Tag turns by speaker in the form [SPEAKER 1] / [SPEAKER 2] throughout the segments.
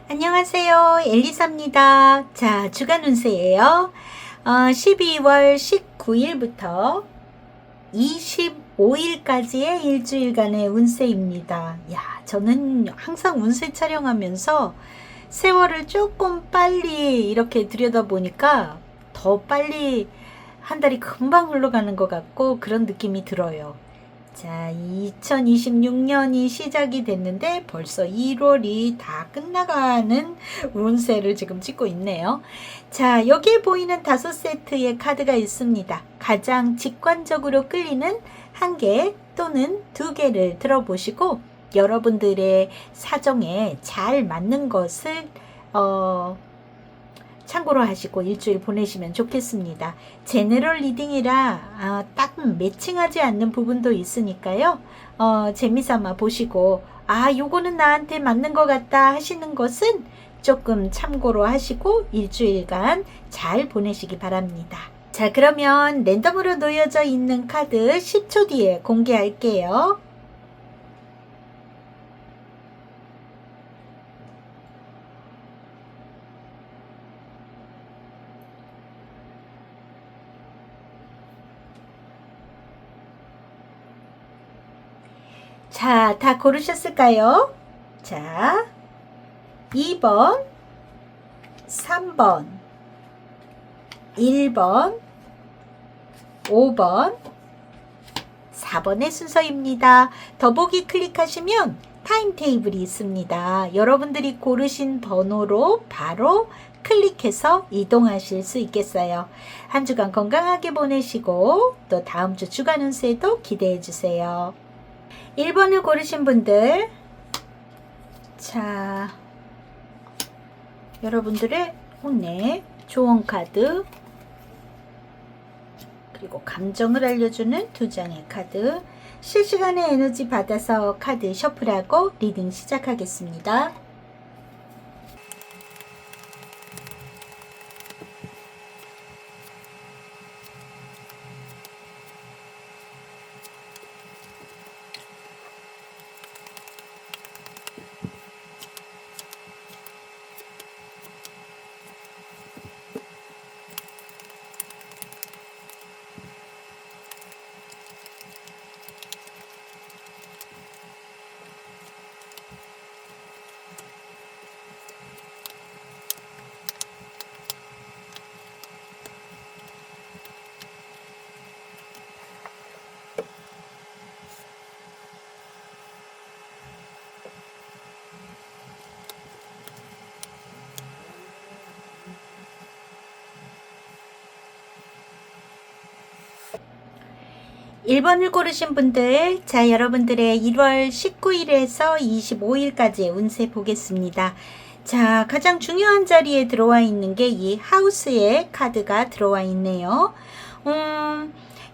[SPEAKER 1] 안녕하세요. 엘리사입니다. 자, 주간 운세예요. 12월 19일부터 25일까지의 일주일간의 운세입니다. 야, 저는 항상 운세 촬영하면서 세월을 조금 빨리 이렇게 들여다보니까 더 빨리 한 달이 금방 흘러가는 것 같고 그런 느낌이 들어요. 자, 2026년이 시작이 됐는데 벌써 1월이 다 끝나가는 운세를 지금 찍고 있네요. 자, 여기에 보이는 5세트의 카드가 있습니다. 가장 직관적으로 끌리는 1개 또는 2개를 들어보시고 여러분들의 사정에 잘 맞는 것을 참고로 하시고 일주일 보내시면 좋겠습니다. 제너럴 리딩이라 딱 매칭하지 않는 부분도 있으니까요. 재미삼아 보시고 요거는 나한테 맞는 것 같다 하시는 것은 조금 참고로 하시고 일주일간 잘 보내시기 바랍니다. 자, 그러면 랜덤으로 놓여져 있는 카드 10초 뒤에 공개할게요. 자, 다 고르셨을까요? 자, 2번, 3번, 1번, 5번, 4번의 순서입니다. 더보기 클릭하시면 타임테이블이 있습니다. 여러분들이 고르신 번호로 바로 클릭해서 이동하실 수 있겠어요. 한 주간 건강하게 보내시고 또 다음 주 주간 운세도 기대해 주세요. 1번을 고르신 분들, 자, 여러분들의 오늘 조언 카드 그리고 감정을 알려주는 2장의 카드, 실시간의 에너지 받아서 카드 셔플하고 리딩 시작하겠습니다. 일 번을 고르신 분들, 자, 여러분들의 1월 19일에서 25일까지의 운세 보겠습니다. 자, 가장 중요한 자리에 들어와 있는 게 이 하우스의 카드가 들어와 있네요.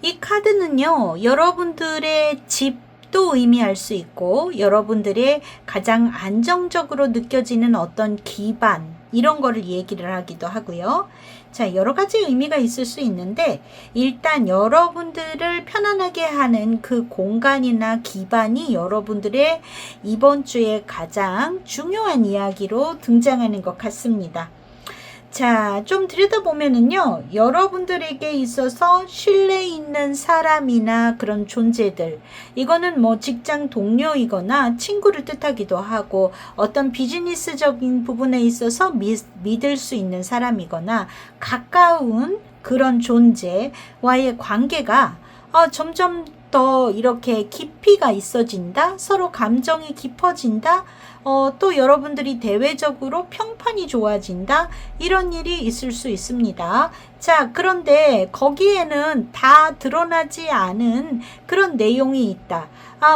[SPEAKER 1] 이 카드는요, 여러분들의 집도 의미할 수 있고 여러분들의 가장 안정적으로 느껴지는 어떤 기반, 이런 거를 얘기를 하기도 하고요. 자, 여러 가지 의미가 있을 수 있는데 일단 여러분들을 편안하게 하는 그 공간이나 기반이 여러분들의 이번 주에 가장 중요한 이야기로 등장하는 것 같습니다. 자, 좀 들여다보면은요, 여러분들에게 있어서 신뢰 있는 사람이나 그런 존재들, 이거는 뭐 직장 동료이거나 친구를 뜻하기도 하고 어떤 비즈니스적인 부분에 있어서 믿을 수 있는 사람이거나 가까운 그런 존재와의 관계가 점점 더 이렇게 깊이가 있어진다, 서로 감정이 깊어진다, 또 여러분들이 대외적으로 평판이 좋아진다, 이런 일이 있을 수 있습니다. 자, 그런데 거기에는 다 드러나지 않은 그런 내용이 있다.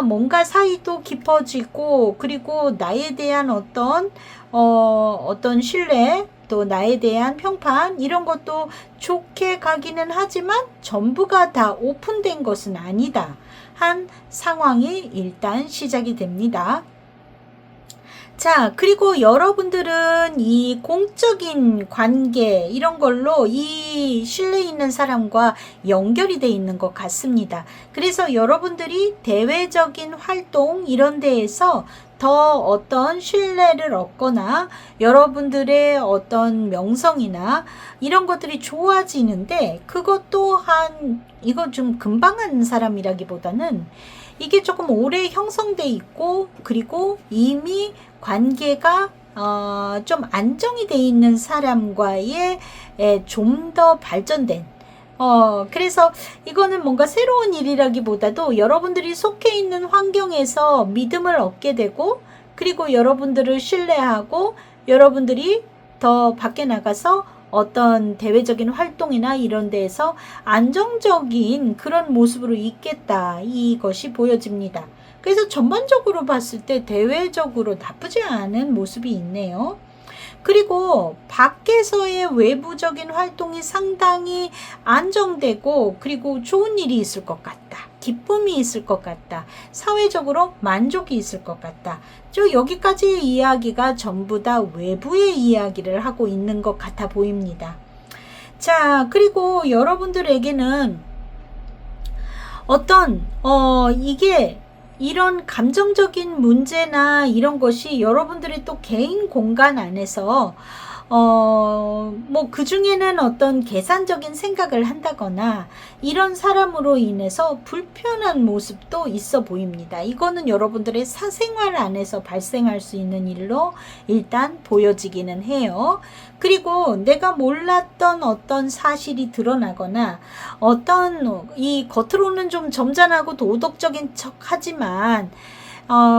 [SPEAKER 1] 뭔가 사이도 깊어지고 그리고 나에 대한 어떤 신뢰, 또 나에 대한 평판, 이런 것도 좋게 가기는 하지만 전부가 다 오픈된 것은 아니다 한 상황이 일단 시작이 됩니다. 자, 그리고 여러분들은 이 공적인 관계 이런 걸로 이 신뢰 있는 사람과 연결이 돼 있는 것 같습니다. 그래서 여러분들이 대외적인 활동 이런 데에서 더 어떤 신뢰를 얻거나 여러분들의 어떤 명성이나 이런 것들이 좋아지는데, 그것 또한 이거 좀 금방 하는 사람이라기보다는 이게 조금 오래 형성돼 있고, 그리고 이미 관계가 좀 안정이 돼 있는 사람과의 좀 더 발전된, 그래서 이거는 뭔가 새로운 일이라기보다도 여러분들이 속해 있는 환경에서 믿음을 얻게 되고, 그리고 여러분들을 신뢰하고 여러분들이 더 밖에 나가서 어떤 대외적인 활동이나 이런 데에서 안정적인 그런 모습으로 있겠다, 이것이 보여집니다. 그래서 전반적으로 봤을 때 대외적으로 나쁘지 않은 모습이 있네요. 그리고 밖에서의 외부적인 활동이 상당히 안정되고, 그리고 좋은 일이 있을 것 같다, 기쁨이 있을 것 같다, 사회적으로 만족이 있을 것 같다. 여기까지의 이야기가 전부 다 외부의 이야기를 하고 있는 것 같아 보입니다. 자, 그리고 여러분들에게는 어떤 이게 이런 감정적인 문제나 이런 것이 여러분들의 또 개인 공간 안에서 뭐 그 중에는 어떤 계산적인 생각을 한다거나 이런 사람으로 인해서 불편한 모습도 있어 보입니다. 이거는 여러분들의 사생활 안에서 발생할 수 있는 일로 일단 보여지기는 해요. 그리고 내가 몰랐던 어떤 사실이 드러나거나, 어떤 이 겉으로는 좀 점잖하고 도덕적인 척 하지만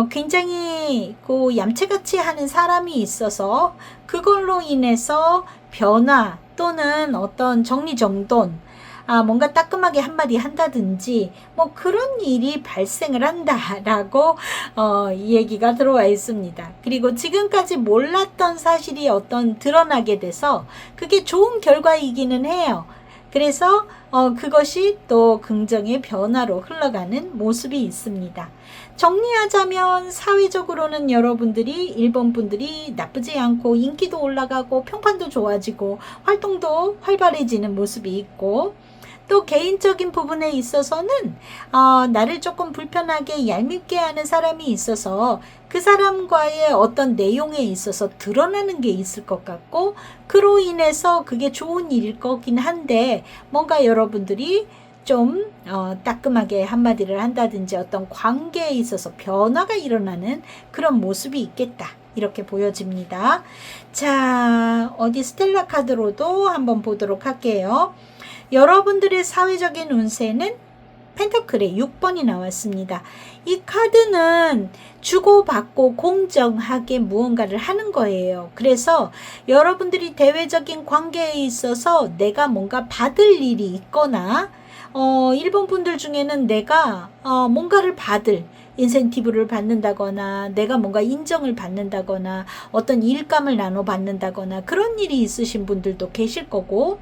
[SPEAKER 1] 굉장히 얌체같이 하는 사람이 있어서 그걸로 인해서 변화 또는 어떤 정리정돈, 뭔가 따끔하게 한마디 한다든지 뭐 그런 일이 발생을 한다라고 이 얘기가 들어와 있습니다. 그리고 지금까지 몰랐던 사실이 어떤 드러나게 돼서 그게 좋은 결과이기는 해요. 그래서 그것이 또 긍정의 변화로 흘러가는 모습이 있습니다. 정리하자면 사회적으로는 여러분들이 일본 분들이 나쁘지 않고 인기도 올라가고 평판도 좋아지고 활동도 활발해지는 모습이 있고, 또 개인적인 부분에 있어서는 나를 조금 불편하게 얄밉게 하는 사람이 있어서 그 사람과의 어떤 내용에 있어서 드러나는 게 있을 것 같고, 그로 인해서 그게 좋은 일일 거긴 한데 뭔가 여러분들이 좀 따끔하게 한마디를 한다든지 어떤 관계에 있어서 변화가 일어나는 그런 모습이 있겠다, 이렇게 보여집니다. 자, 어디 스텔라 카드로도 한번 보도록 할게요. 여러분들의 사회적인 운세는 펜터클의 6번이 나왔습니다. 이 카드는 주고받고 공정하게 무언가를 하는 거예요. 그래서 여러분들이 대외적인 관계에 있어서 내가 뭔가 받을 일이 있거나, 일본 분들 중에는 내가 뭔가를 받을 인센티브를 받는다거나, 내가 뭔가 인정을 받는다거나, 어떤 일감을 나눠 받는다거나 그런 일이 있으신 분들도 계실 거고,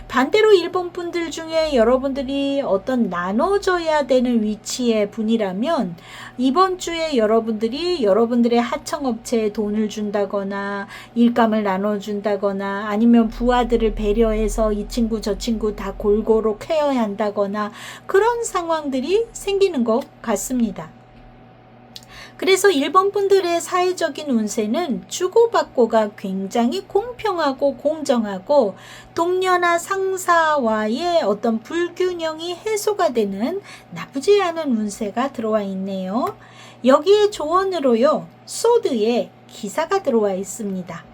[SPEAKER 1] 반대로 일본 분들 중에 여러분들이 어떤 나눠줘야 되는 위치의 분이라면 이번 주에 여러분들이 여러분들의 하청업체에 돈을 준다거나 일감을 나눠준다거나, 아니면 부하들을 배려해서 이 친구 저 친구 다 골고루 케어해야 한다거나 그런 상황들이 생기는 것 같습니다. 그래서 일본 분들의 사회적인 운세는 주고받고가 굉장히 공평하고 공정하고, 동료나 상사와의 어떤 불균형이 해소가 되는 나쁘지 않은 운세가 들어와 있네요. 여기에 조언으로요, 소드의 기사가 들어와 있습니다.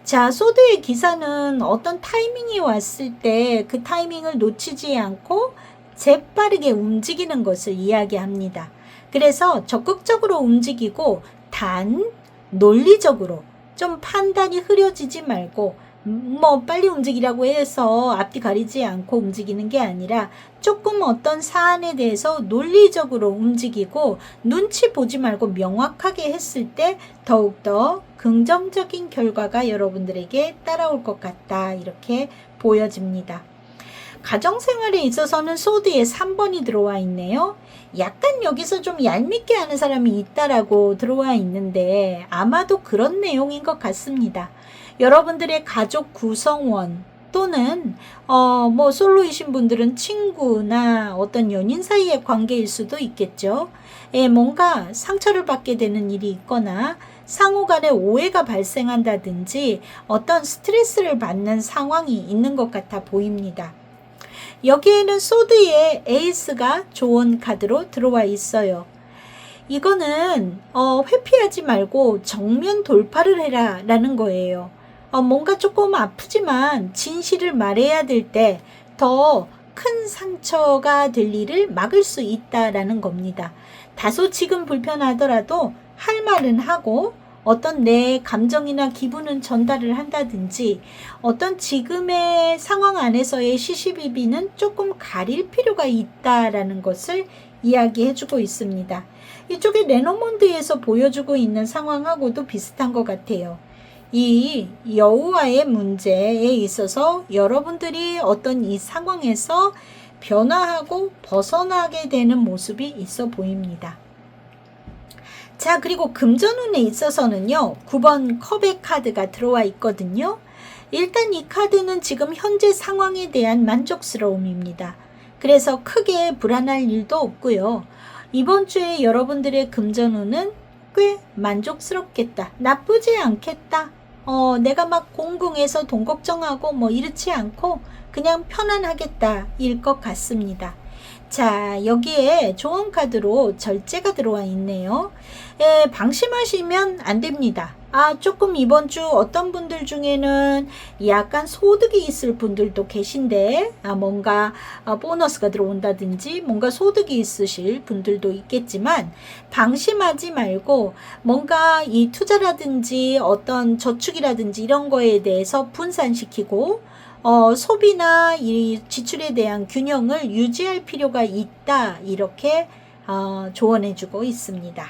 [SPEAKER 1] 자, 소드의 기사는 어떤 타이밍이 왔을 때 그 타이밍을 놓치지 않고 재빠르게 움직이는 것을 이야기합니다. 그래서 적극적으로 움직이고, 단 논리적으로 좀 판단이 흐려지지 말고, 뭐 빨리 움직이라고 해서 앞뒤 가리지 않고 움직이는 게 아니라 조금 어떤 사안에 대해서 논리적으로 움직이고 눈치 보지 말고 명확하게 했을 때 더욱더 긍정적인 결과가 여러분들에게 따라올 것 같다, 이렇게 보여집니다. 가정생활에 있어서는 소드의 3번이 들어와 있네요. 약간 여기서 좀 얄밉게 하는 사람이 있다라고 들어와 있는데 아마도 그런 내용인 것 같습니다. 여러분들의 가족 구성원, 또는 뭐 솔로이신 분들은 친구나 어떤 연인 사이의 관계일 수도 있겠죠. 예, 뭔가 상처를 받게 되는 일이 있거나 상호 간에 오해가 발생한다든지 어떤 스트레스를 받는 상황이 있는 것 같아 보입니다. 여기에는 소드의 에이스가 좋은 카드로 들어와 있어요. 이거는 회피하지 말고 정면 돌파를 해라 라는 거예요. 뭔가 조금 아프지만 진실을 말해야 될 때 더 큰 상처가 될 일을 막을 수 있다라는 겁니다. 다소 지금 불편하더라도 할 말은 하고 어떤 내 감정이나 기분은 전달을 한다든지 어떤 지금의 상황 안에서의 시시비비는 조금 가릴 필요가 있다라는 것을 이야기해주고 있습니다. 이쪽에 레노몬드에서 보여주고 있는 상황하고도 비슷한 것 같아요. 이 여우와의 문제에 있어서 여러분들이 어떤 이 상황에서 변화하고 벗어나게 되는 모습이 있어 보입니다. 자, 그리고 금전운에 있어서는요, 9번 컵의 카드가 들어와 있거든요. 일단 이 카드는 지금 현재 상황에 대한 만족스러움입니다. 그래서 크게 불안할 일도 없고요. 이번 주에 여러분들의 금전운은 꽤 만족스럽겠다. 나쁘지 않겠다. 내가 막 공궁해서 돈 걱정하고 뭐 이렇지 않고 그냥 편안하겠다 일 것 같습니다. 자, 여기에 조언 카드로 절제가 들어와 있네요. 방심하시면 안 됩니다. 조금 이번 주 어떤 분들 중에는 약간 소득이 있을 분들도 계신데, 뭔가 보너스가 들어온다든지 뭔가 소득이 있으실 분들도 있겠지만, 방심하지 말고 뭔가 이 투자라든지 어떤 저축이라든지 이런 거에 대해서 분산시키고, 소비나 이 지출에 대한 균형을 유지할 필요가 있다. 이렇게 조언해주고 있습니다.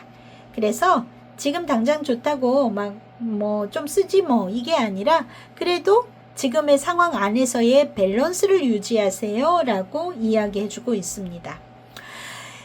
[SPEAKER 1] 그래서 지금 당장 좋다고 막 뭐 좀 쓰지 뭐 이게 아니라 그래도 지금의 상황 안에서의 밸런스를 유지하세요 라고 이야기해주고 있습니다.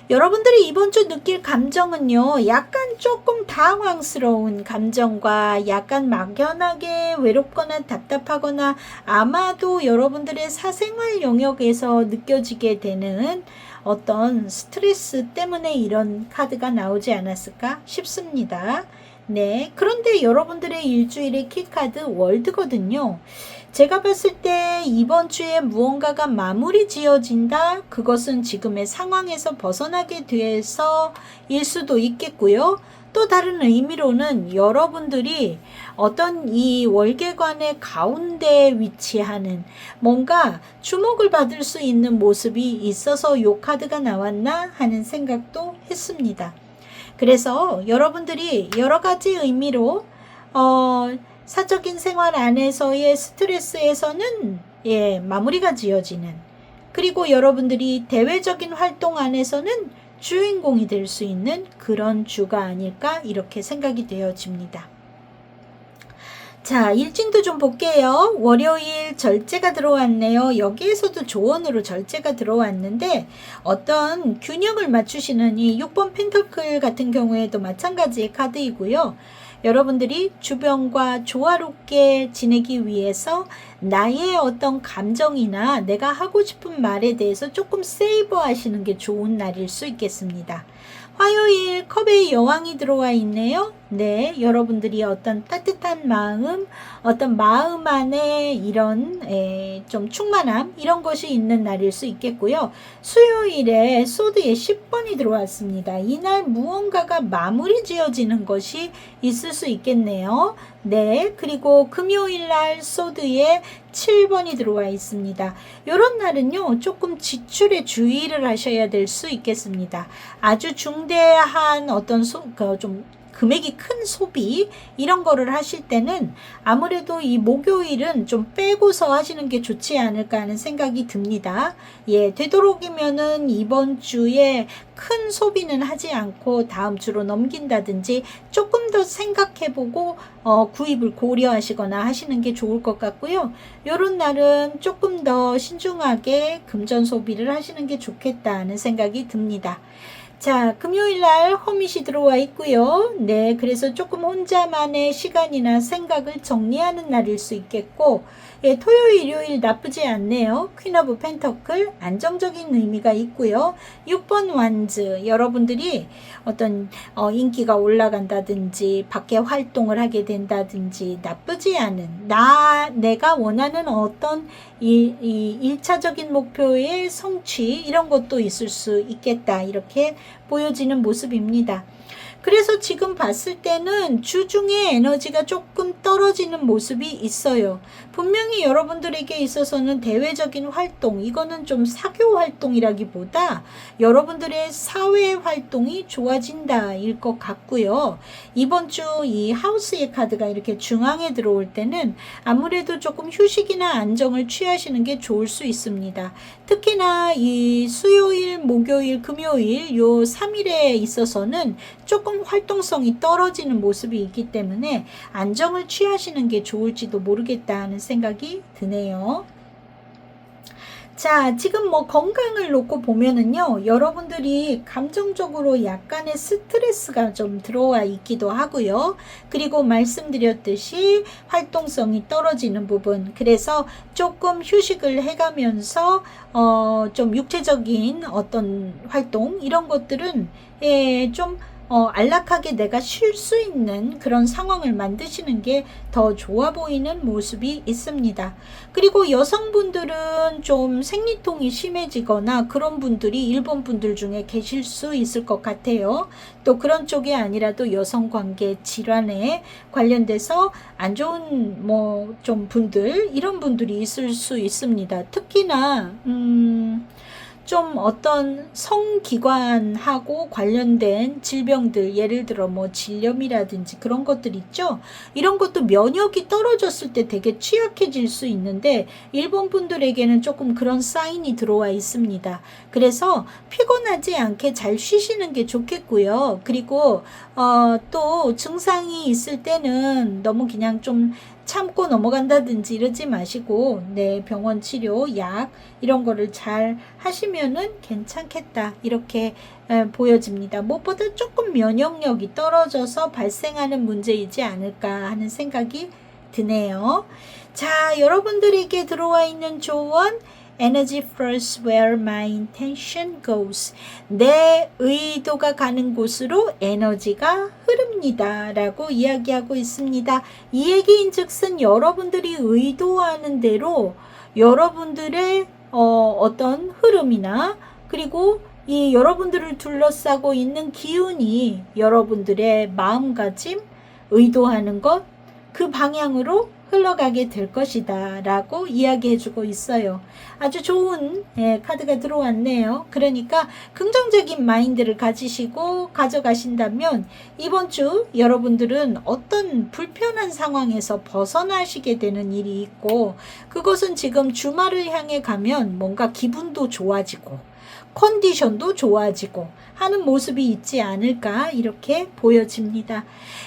[SPEAKER 1] 여러분들이 이번 주 느낄 감정은요, 약간 조금 당황스러운 감정과 약간 막연하게 외롭거나 답답하거나 아마도 여러분들의 사생활 영역에서 느껴지게 되는 어떤 스트레스 때문에 이런 카드가 나오지 않았을까 싶습니다. 네, 그런데 여러분들의 일주일의 키카드 월드거든요. 제가 봤을 때 이번 주에 무언가가 마무리 지어진다. 그것은 지금의 상황에서 벗어나게 돼서 일 수도 있겠고요. 또 다른 의미로는 여러분들이 어떤 이 월계관의 가운데에 위치하는 뭔가 주목을 받을 수 있는 모습이 있어서 요 카드가 나왔나 하는 생각도 했습니다. 그래서 여러분들이 여러 가지 의미로 사적인 생활 안에서의 스트레스에서는 마무리가 지어지는, 그리고 여러분들이 대외적인 활동 안에서는 주인공이 될 수 있는 그런 주가 아닐까 이렇게 생각이 되어집니다. 자, 일진도 좀 볼게요. 월요일 절제가 들어왔네요. 여기에서도 조언으로 절제가 들어왔는데 어떤 균형을 맞추시는 이 6번 펜터클 같은 경우에도 마찬가지의 카드이고요. 여러분들이 주변과 조화롭게 지내기 위해서 나의 어떤 감정이나 내가 하고 싶은 말에 대해서 조금 세이브 하시는 게 좋은 날일 수 있겠습니다. 화요일 컵의 여왕이 들어와 있네요. 네, 여러분들이 어떤 따뜻한 마음, 어떤 마음 안에 이런 좀 충만함 이런 것이 있는 날일 수 있겠고요. 수요일에 소드의 10번이 들어왔습니다. 이날 무언가가 마무리 지어지는 것이 있을 수 있겠네요. 네, 그리고 금요일 날 소드의 7번이 들어와 있습니다. 이런 날은요, 조금 지출에 주의를 하셔야 될 수 있겠습니다. 아주 중대한 어떤 좀 금액이 큰 소비 이런 거를 하실 때는 아무래도 이 목요일은 좀 빼고서 하시는 게 좋지 않을까 하는 생각이 듭니다. 되도록이면은 이번 주에 큰 소비는 하지 않고 다음 주로 넘긴다든지 조금 더 생각해보고 구입을 고려하시거나 하시는 게 좋을 것 같고요. 요런 날은 조금 더 신중하게 금전 소비를 하시는 게 좋겠다는 생각이 듭니다. 자, 금요일 날 허밋이 들어와 있고요. 네, 그래서 조금 혼자만의 시간이나 생각을 정리하는 날일 수 있겠고, 예, 토요일, 일요일 나쁘지 않네요. 퀸 오브 펜터클 안정적인 의미가 있고요. 6번 완즈, 여러분들이 어떤 인기가 올라간다든지 밖에 활동을 하게 된다든지 나쁘지 않은 내가 원하는 어떤 이 1차적인 목표의 성취 이런 것도 있을 수 있겠다 이렇게 보여지는 모습입니다. 그래서 지금 봤을 때는 주중에 에너지가 조금 떨어지는 모습이 있어요. 분명히 여러분들에게 있어서는 대외적인 활동, 이거는 좀 사교 활동이라기보다 여러분들의 사회 활동이 좋아진다 일 것 같고요. 이번 주 이 하우스의 카드가 이렇게 중앙에 들어올 때는 아무래도 조금 휴식이나 안정을 취하시는 게 좋을 수 있습니다. 특히나 이 수요일, 목요일, 금요일 요 3일에 있어서는 조금 활동성이 떨어지는 모습이 있기 때문에 안정을 취하시는 게 좋을지도 모르겠다 하는 생각이 드네요. 자, 지금 뭐 건강을 놓고 보면은요, 여러분들이 감정적으로 약간의 스트레스가 좀 들어와 있기도 하고요. 그리고 말씀드렸듯이 활동성이 떨어지는 부분, 그래서 조금 휴식을 해가면서 좀 육체적인 어떤 활동 이런 것들은 좀 안락하게 내가 쉴 수 있는 그런 상황을 만드시는 게 더 좋아 보이는 모습이 있습니다. 그리고 여성분들은 좀 생리통이 심해지거나 그런 분들이 일본 분들 중에 계실 수 있을 것 같아요. 또 그런 쪽이 아니라도 여성관계 질환에 관련돼서 안 좋은 뭐 좀 분들 이런 분들이 있을 수 있습니다. 특히나 좀 어떤 성기관하고 관련된 질병들, 예를 들어 뭐 질염이라든지 그런 것들 있죠. 이런 것도 면역이 떨어졌을 때 되게 취약해질 수 있는데 일본 분들에게는 조금 그런 사인이 들어와 있습니다. 그래서 피곤하지 않게 잘 쉬시는 게 좋겠고요. 그리고 또 증상이 있을 때는 너무 그냥 좀 참고 넘어간다든지 이러지 마시고 네, 병원 치료, 약 이런 거를 잘 하시면은 괜찮겠다 이렇게 보여집니다. 무엇보다 조금 면역력이 떨어져서 발생하는 문제이지 않을까 하는 생각이 드네요. 자, 여러분들에게 들어와 있는 조언 Energy flows where my intention goes. 내 의도가 가는 곳으로 에너지가 흐릅니다. 라고 이야기하고 있습니다. 이 얘기인 즉슨 여러분들이 의도하는 대로 여러분들의 어떤 흐름이나 그리고 이 여러분들을 둘러싸고 있는 기운이 여러분들의 마음가짐, 의도하는 것, 그 방향으로 흘러가게 될 것이다 라고 이야기해주고 있어요. 아주 좋은 카드가 들어왔네요. 그러니까 긍정적인 마인드를 가지시고 가져가신다면 이번 주 여러분들은 어떤 불편한 상황에서 벗어나시게 되는 일이 있고 그것은 지금 주말을 향해 가면 뭔가 기분도 좋아지고 컨디션도 좋아지고 하는 모습이 있지 않을까 이렇게 보여집니다.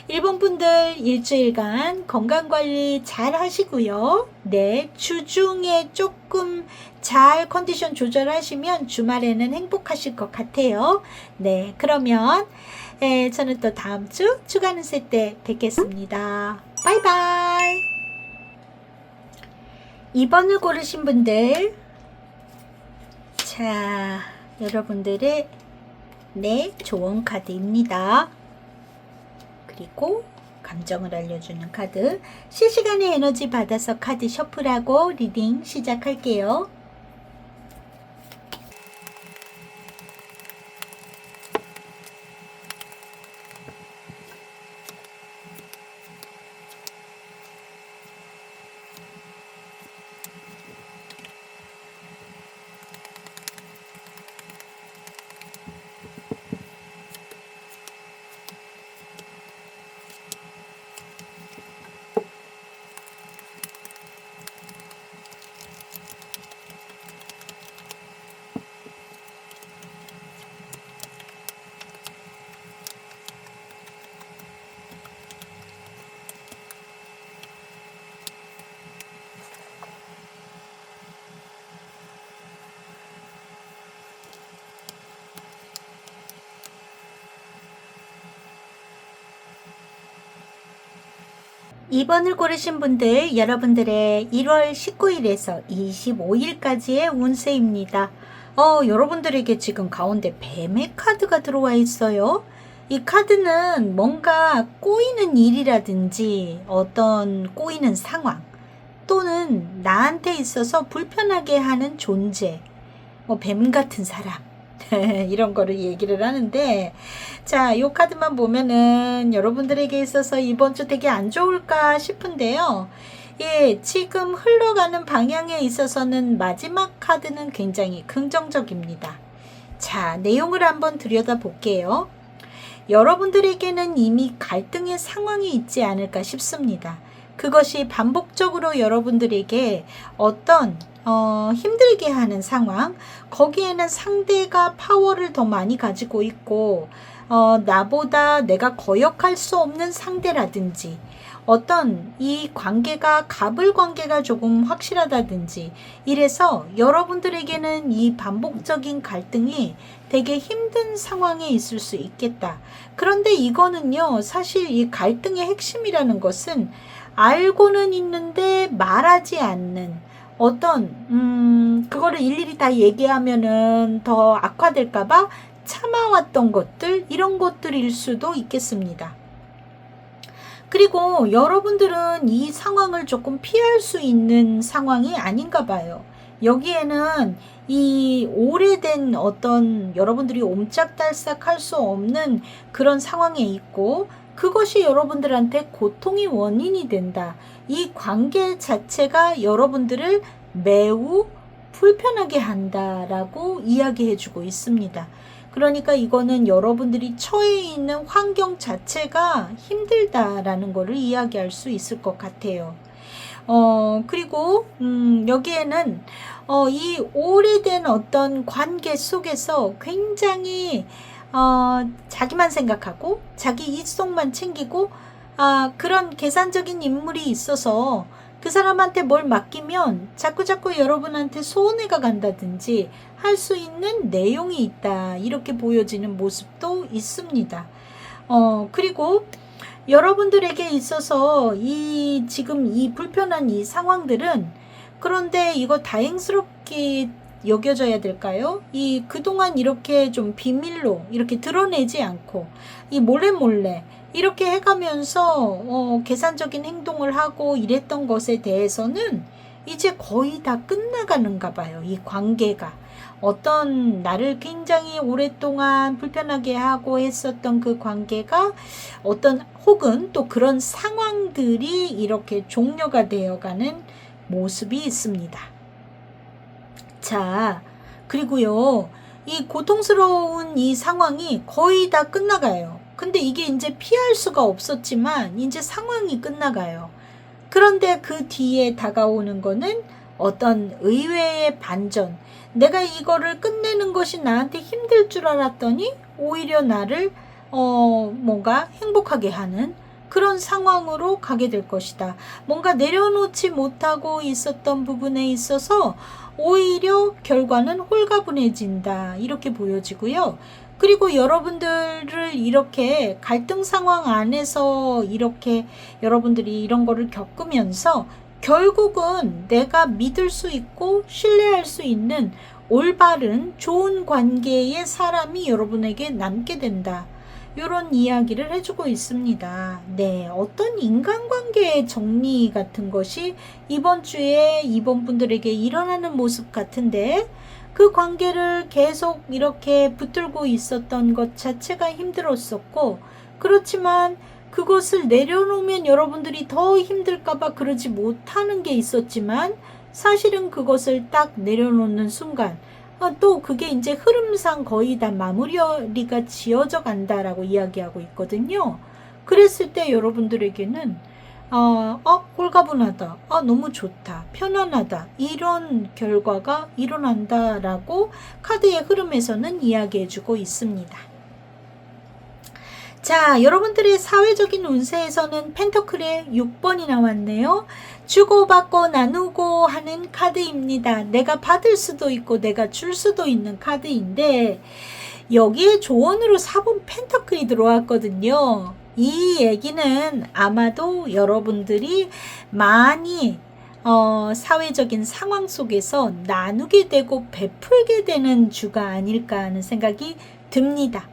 [SPEAKER 1] 일본 분들 일주일간 건강관리 잘 하시고요. 네, 주중에 조금 잘 컨디션 조절하시면 주말에는 행복하실 것 같아요. 네, 그러면 저는 또 다음 주 주간 운세 때 뵙겠습니다. 바이바이. 2번을 고르신 분들 자, 여러분들의 조언 카드입니다. 그리고 감정을 알려주는 카드. 실시간에 에너지 받아서 카드 셔플하고 리딩 시작할게요. 2번을 고르신 분들, 여러분들의 1월 19일에서 25일까지의 운세입니다. 여러분들에게 지금 가운데 뱀의 카드가 들어와 있어요. 이 카드는 뭔가 꼬이는 일이라든지 어떤 꼬이는 상황 또는 나한테 있어서 불편하게 하는 존재, 뱀 같은 사람 이런 거를 얘기를 하는데, 자, 요 카드만 보면은 여러분들에게 있어서 이번 주 되게 안 좋을까 싶은데요. 예, 지금 흘러가는 방향에 있어서는 마지막 카드는 굉장히 긍정적입니다. 자, 내용을 한번 들여다볼게요. 여러분들에게는 이미 갈등의 상황이 있지 않을까 싶습니다. 그것이 반복적으로 여러분들에게 어떤 힘들게 하는 상황, 거기에는 상대가 파워를 더 많이 가지고 있고 나보다 내가 거역할 수 없는 상대라든지 어떤 이 관계가 갑을 관계가 조금 확실하다든지 이래서 여러분들에게는 이 반복적인 갈등이 되게 힘든 상황에 있을 수 있겠다. 그런데 이거는요, 사실 이 갈등의 핵심이라는 것은 알고는 있는데 말하지 않는 어떤 그거를 일일이 다 얘기하면은 더 악화될까봐 참아왔던 것들, 이런 것들일 수도 있겠습니다. 그리고 여러분들은 이 상황을 조금 피할 수 있는 상황이 아닌가 봐요. 여기에는 이 오래된 어떤 여러분들이 옴짝달싹 할 수 없는 그런 상황에 있고, 그것이 여러분들한테 고통의 원인이 된다. 이 관계 자체가 여러분들을 매우 불편하게 한다라고 이야기해주고 있습니다. 그러니까 이거는 여러분들이 처해 있는 환경 자체가 힘들다라는 것을 이야기할 수 있을 것 같아요. 그리고 여기에는 이 오래된 어떤 관계 속에서 굉장히 자기만 생각하고 자기 이속만 챙기고 그런 계산적인 인물이 있어서 그 사람한테 뭘 맡기면 자꾸자꾸 여러분한테 손해가 간다든지 할 수 있는 내용이 있다, 이렇게 보여지는 모습도 있습니다. 그리고 여러분들에게 있어서 지금 이 불편한 이 상황들은, 그런데 이거 다행스럽게 여겨져야 될까요? 그동안 이렇게 좀 비밀로 이렇게 드러내지 않고 이 몰래 이렇게 해가면서 계산적인 행동을 하고 이랬던 것에 대해서는 이제 거의 다 끝나가는가 봐요. 이 관계가 어떤 나를 굉장히 오랫동안 불편하게 하고 했었던 그 관계가 어떤 혹은 또 그런 상황들이 이렇게 종료가 되어가는 모습이 있습니다. 자, 그리고요, 이 고통스러운 이 상황이 거의 다 끝나가요. 근데 이게 이제 피할 수가 없었지만 이제 상황이 끝나가요. 그런데 그 뒤에 다가오는 거는 어떤 의외의 반전. 내가 이거를 끝내는 것이 나한테 힘들 줄 알았더니 오히려 나를 뭔가 행복하게 하는 그런 상황으로 가게 될 것이다. 뭔가 내려놓지 못하고 있었던 부분에 있어서 오히려 결과는 홀가분해진다, 이렇게 보여지고요. 그리고 여러분들을 이렇게 갈등 상황 안에서 이렇게 여러분들이 이런 거를 겪으면서 결국은 내가 믿을 수 있고 신뢰할 수 있는 올바른 좋은 관계의 사람이 여러분에게 남게 된다, 이런 이야기를 해주고 있습니다. 네, 어떤 인간관계의 정리 같은 것이 이번 주에 이번 분들에게 일어나는 모습 같은데, 그 관계를 계속 이렇게 붙들고 있었던 것 자체가 힘들었었고, 그렇지만 그것을 내려놓으면 여러분들이 더 힘들까봐 그러지 못하는 게 있었지만, 사실은 그것을 딱 내려놓는 순간 또 그게 이제 흐름상 거의 다 마무리가 지어져 간다라고 이야기하고 있거든요. 그랬을 때 여러분들에게는 홀가분하다, 너무 좋다, 편안하다, 이런 결과가 일어난다라고 카드의 흐름에서는 이야기해주고 있습니다. 자, 여러분들의 사회적인 운세에서는 펜터클의 6번이 나왔네요. 주고받고 나누고 하는 카드입니다. 내가 받을 수도 있고 내가 줄 수도 있는 카드인데, 여기에 조언으로 4번 펜터클이 들어왔거든요. 이 얘기는 아마도 여러분들이 많이 사회적인 상황 속에서 나누게 되고 베풀게 되는 주가 아닐까 하는 생각이 듭니다.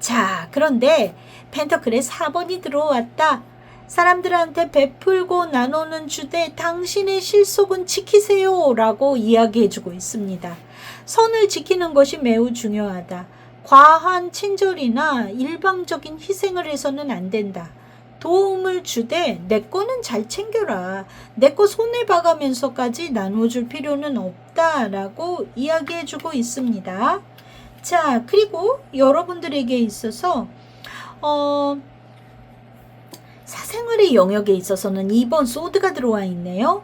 [SPEAKER 1] 자, 그런데 펜터클의 4번이 들어왔다. 사람들한테 베풀고 나누는 주되 당신의 실속은 지키세요 라고 이야기해주고 있습니다. 선을 지키는 것이 매우 중요하다. 과한 친절이나 일방적인 희생을 해서는 안 된다. 도움을 주되 내 거는 잘 챙겨라. 내 거 손에 봐가면서까지 나눠줄 필요는 없다라고 이야기해주고 있습니다. 자, 그리고 여러분들에게 있어서 사생활의 영역에 있어서는 2번 소드가 들어와 있네요.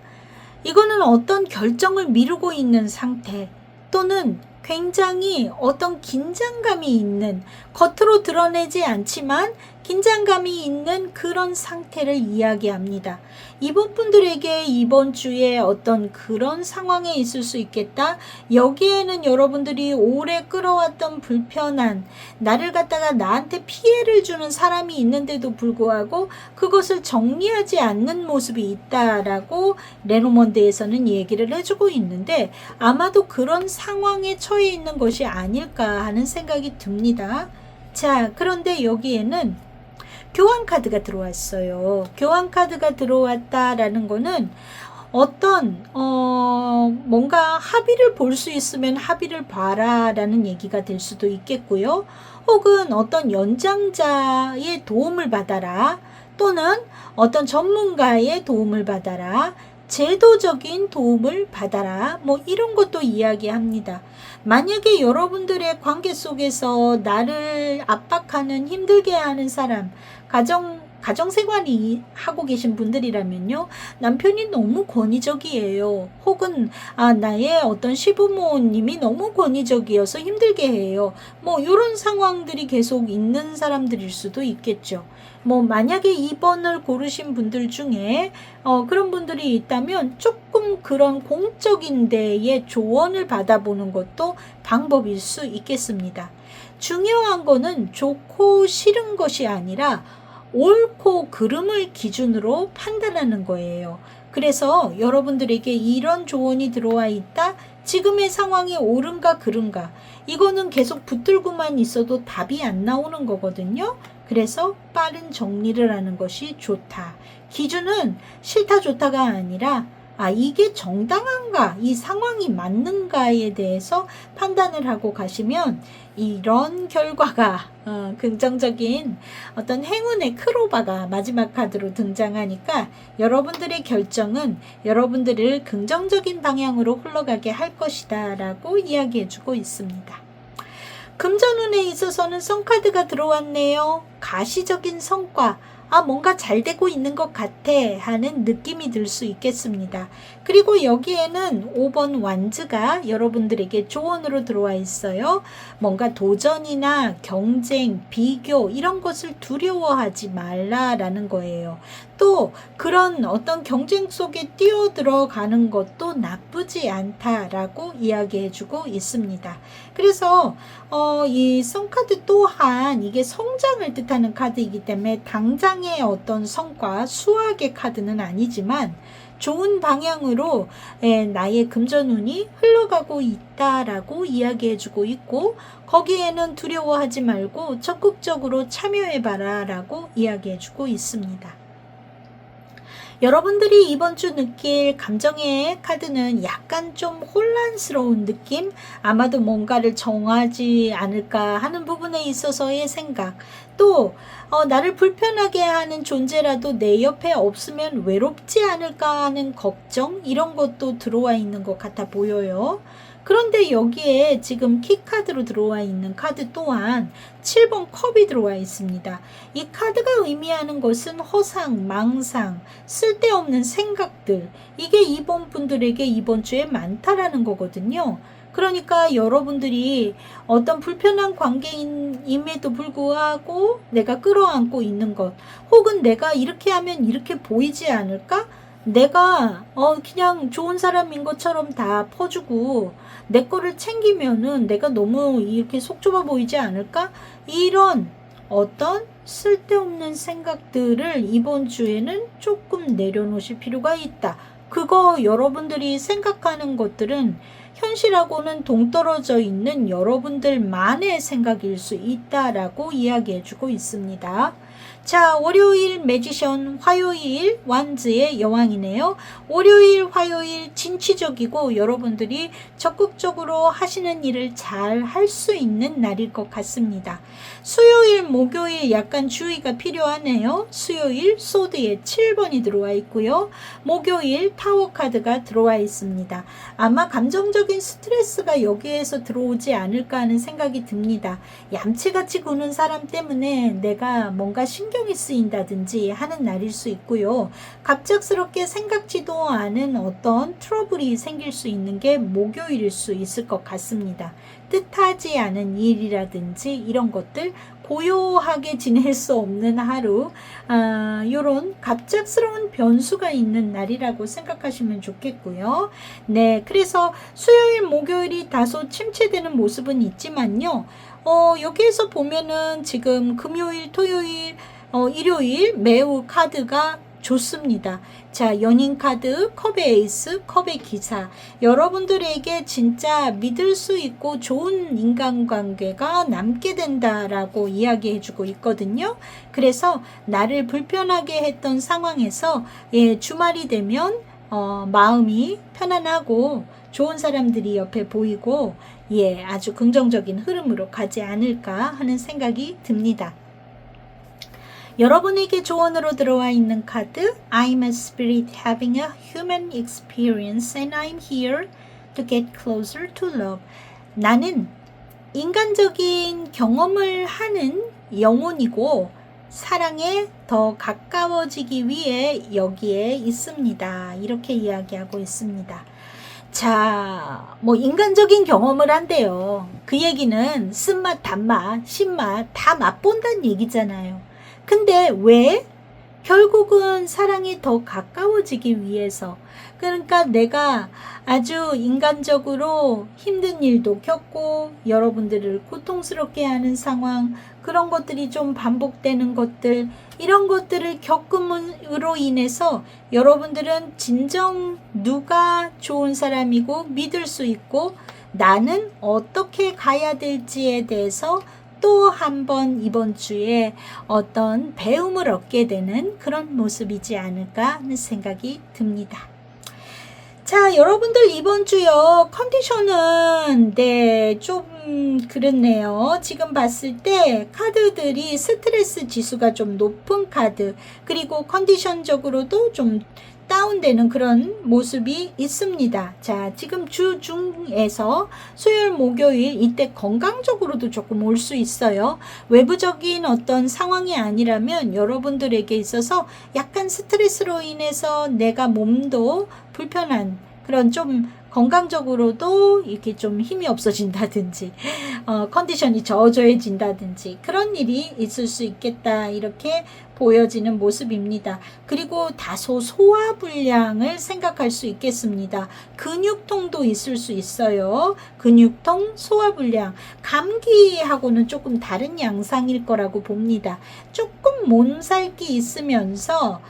[SPEAKER 1] 이거는 어떤 결정을 미루고 있는 상태 또는 굉장히 어떤 긴장감이 있는, 겉으로 드러내지 않지만 긴장감이 있는 그런 상태를 이야기합니다. 이번 분들에게 이번 주에 어떤 그런 상황에 있을 수 있겠다. 여기에는 여러분들이 오래 끌어왔던 불편한, 나를 갖다가 나한테 피해를 주는 사람이 있는데도 불구하고 그것을 정리하지 않는 모습이 있다라고 레노먼드에서는 얘기를 해주고 있는데, 아마도 그런 상황에 처해 있는 것이 아닐까 하는 생각이 듭니다. 자, 그런데 여기에는 교환 카드가 들어왔어요. 교환 카드가 들어왔다라는 거는 어떤 뭔가 합의를 볼 수 있으면 합의를 봐라 라는 얘기가 될 수도 있겠고요. 혹은 어떤 연장자의 도움을 받아라, 또는 어떤 전문가의 도움을 받아라, 제도적인 도움을 받아라, 뭐 이런 것도 이야기합니다. 만약에 여러분들의 관계 속에서 나를 압박하는, 힘들게 하는 사람, 가정생활이 하고 계신 분들이라면요, 남편이 너무 권위적이에요. 혹은 나의 어떤 시부모님이 너무 권위적이어서 힘들게 해요. 뭐 이런 상황들이 계속 있는 사람들일 수도 있겠죠. 뭐 만약에 2번을 고르신 분들 중에 그런 분들이 있다면 조금 그런 공적인 데에 조언을 받아보는 것도 방법일 수 있겠습니다. 중요한 거는 좋고 싫은 것이 아니라 옳고 그름을 기준으로 판단하는 거예요. 그래서 여러분들에게 이런 조언이 들어와 있다. 지금의 상황이 옳은가 그른가. 이거는 계속 붙들고만 있어도 답이 안 나오는 거거든요. 그래서 빠른 정리를 하는 것이 좋다. 기준은 싫다 좋다가 아니라 이게 정당한가, 이 상황이 맞는가에 대해서 판단을 하고 가시면 이런 결과가 긍정적인 어떤 행운의 크로바가 마지막 카드로 등장하니까 여러분들의 결정은 여러분들을 긍정적인 방향으로 흘러가게 할 것이다 라고 이야기해주고 있습니다. 금전운에 있어서는 성카드가 들어왔네요. 가시적인 성과, 뭔가 잘 되고 있는 것 같아 하는 느낌이 들 수 있겠습니다. 그리고 여기에는 5번 완즈가 여러분들에게 조언으로 들어와 있어요. 뭔가 도전이나 경쟁, 비교 이런 것을 두려워하지 말라라는 거예요. 또 그런 어떤 경쟁 속에 뛰어들어가는 것도 나쁘지 않다라고 이야기해주고 있습니다. 그래서 이 성카드 또한 이게 성장을 뜻하는 카드이기 때문에 당장의 어떤 성과, 수학의 카드는 아니지만 좋은 방향으로 나의 금전운이 흘러가고 있다라고 이야기해주고 있고, 거기에는 두려워하지 말고 적극적으로 참여해봐라 라고 이야기해주고 있습니다. 여러분들이 이번 주 느낄 감정의 카드는 약간 좀 혼란스러운 느낌? 아마도 뭔가를 정하지 않을까 하는 부분에 있어서의 생각, 또 나를 불편하게 하는 존재라도 내 옆에 없으면 외롭지 않을까 하는 걱정, 이런 것도 들어와 있는 것 같아 보여요. 그런데 여기에 지금 키카드로 들어와 있는 카드 또한 7번 컵이 들어와 있습니다. 이 카드가 의미하는 것은 허상, 망상, 쓸데없는 생각들, 이게 이번 분들에게 이번 주에 많다라는 거거든요. 그러니까 여러분들이 어떤 불편한 관계임에도 불구하고 내가 끌어안고 있는 것, 혹은 내가 이렇게 하면 이렇게 보이지 않을까? 내가 그냥 좋은 사람인 것처럼 다 퍼주고 내 거를 챙기면은 내가 너무 이렇게 속 좁아 보이지 않을까? 이런 어떤 쓸데없는 생각들을 이번 주에는 조금 내려놓으실 필요가 있다. 그거 여러분들이 생각하는 것들은 현실하고는 동떨어져 있는 여러분들만의 생각일 수 있다라고 이야기해주고 있습니다. 자, 월요일 매지션, 화요일 완즈의 여왕이네요. 월요일, 화요일 진취적이고 여러분들이 적극적으로 하시는 일을 잘 할 수 있는 날일 것 같습니다. 수요일, 목요일 약간 주의가 필요하네요. 수요일 소드에 7번이 들어와 있고요. 목요일 타워 카드가 들어와 있습니다. 아마 감정적인 스트레스가 여기에서 들어오지 않을까 하는 생각이 듭니다. 얌체같이 구는 사람 때문에 내가 뭔가 신경이 쓰인다든지 하는 날일 수 있고요. 갑작스럽게 생각지도 않은 어떤 트러블이 생길 수 있는 게 목요일일 수 있을 것 같습니다. 뜻하지 않은 일이라든지 이런 것들, 고요하게 지낼 수 없는 하루, 요런 갑작스러운 변수가 있는 날이라고 생각하시면 좋겠고요. 네, 그래서 수요일, 목요일이 다소 침체되는 모습은 있지만요. 여기에서 보면은 지금 금요일, 토요일, 일요일 매우 카드가 좋습니다. 자, 연인 카드, 컵의 에이스, 컵의 기사. 여러분들에게 진짜 믿을 수 있고 좋은 인간관계가 남게 된다라고 이야기해주고 있거든요. 그래서 나를 불편하게 했던 상황에서 주말이 되면 마음이 편안하고 좋은 사람들이 옆에 보이고 아주 긍정적인 흐름으로 가지 않을까 하는 생각이 듭니다. 여러분에게 조언으로 들어와 있는 카드, I'm a spirit having a human experience and I'm here to get closer to love. 나는 인간적인 경험을 하는 영혼이고 사랑에 더 가까워지기 위해 여기에 있습니다. 이렇게 이야기하고 있습니다. 자, 인간적인 경험을 한대요. 그 얘기는 쓴맛, 단맛, 신맛 다 맛본다는 얘기잖아요. 근데 왜? 결국은 사랑이 더 가까워지기 위해서. 그러니까 내가 아주 인간적으로 힘든 일도 겪고 여러분들을 고통스럽게 하는 상황, 그런 것들이 좀 반복되는 것들, 이런 것들을 겪음으로 인해서 여러분들은 진정 누가 좋은 사람이고 믿을 수 있고 나는 어떻게 가야 될지에 대해서 또 한 번 이번 주에 어떤 배움을 얻게 되는 그런 모습이지 않을까 하는 생각이 듭니다. 자, 여러분들 이번 주요 컨디션은 좀 그렇네요. 지금 봤을 때 카드들이 스트레스 지수가 좀 높은 카드, 그리고 컨디션적으로도 좀 다운되는 그런 모습이 있습니다. 자, 지금 주 중에서 수요일, 목요일 이때 건강적으로도 조금 올 수 있어요. 외부적인 어떤 상황이 아니라면 여러분들에게 있어서 약간 스트레스로 인해서 내가 몸도 불편한 그런 좀 건강적으로도 이렇게 좀 힘이 없어진다든지 컨디션이 저조해진다든지 그런 일이 있을 수 있겠다, 이렇게 보여지는 모습입니다. 그리고 다소 소화불량을 생각할 수 있겠습니다. 근육통도 있을 수 있어요. 근육통, 소화불량, 감기하고는 조금 다른 양상일 거라고 봅니다. 조금 몸살기 있으면서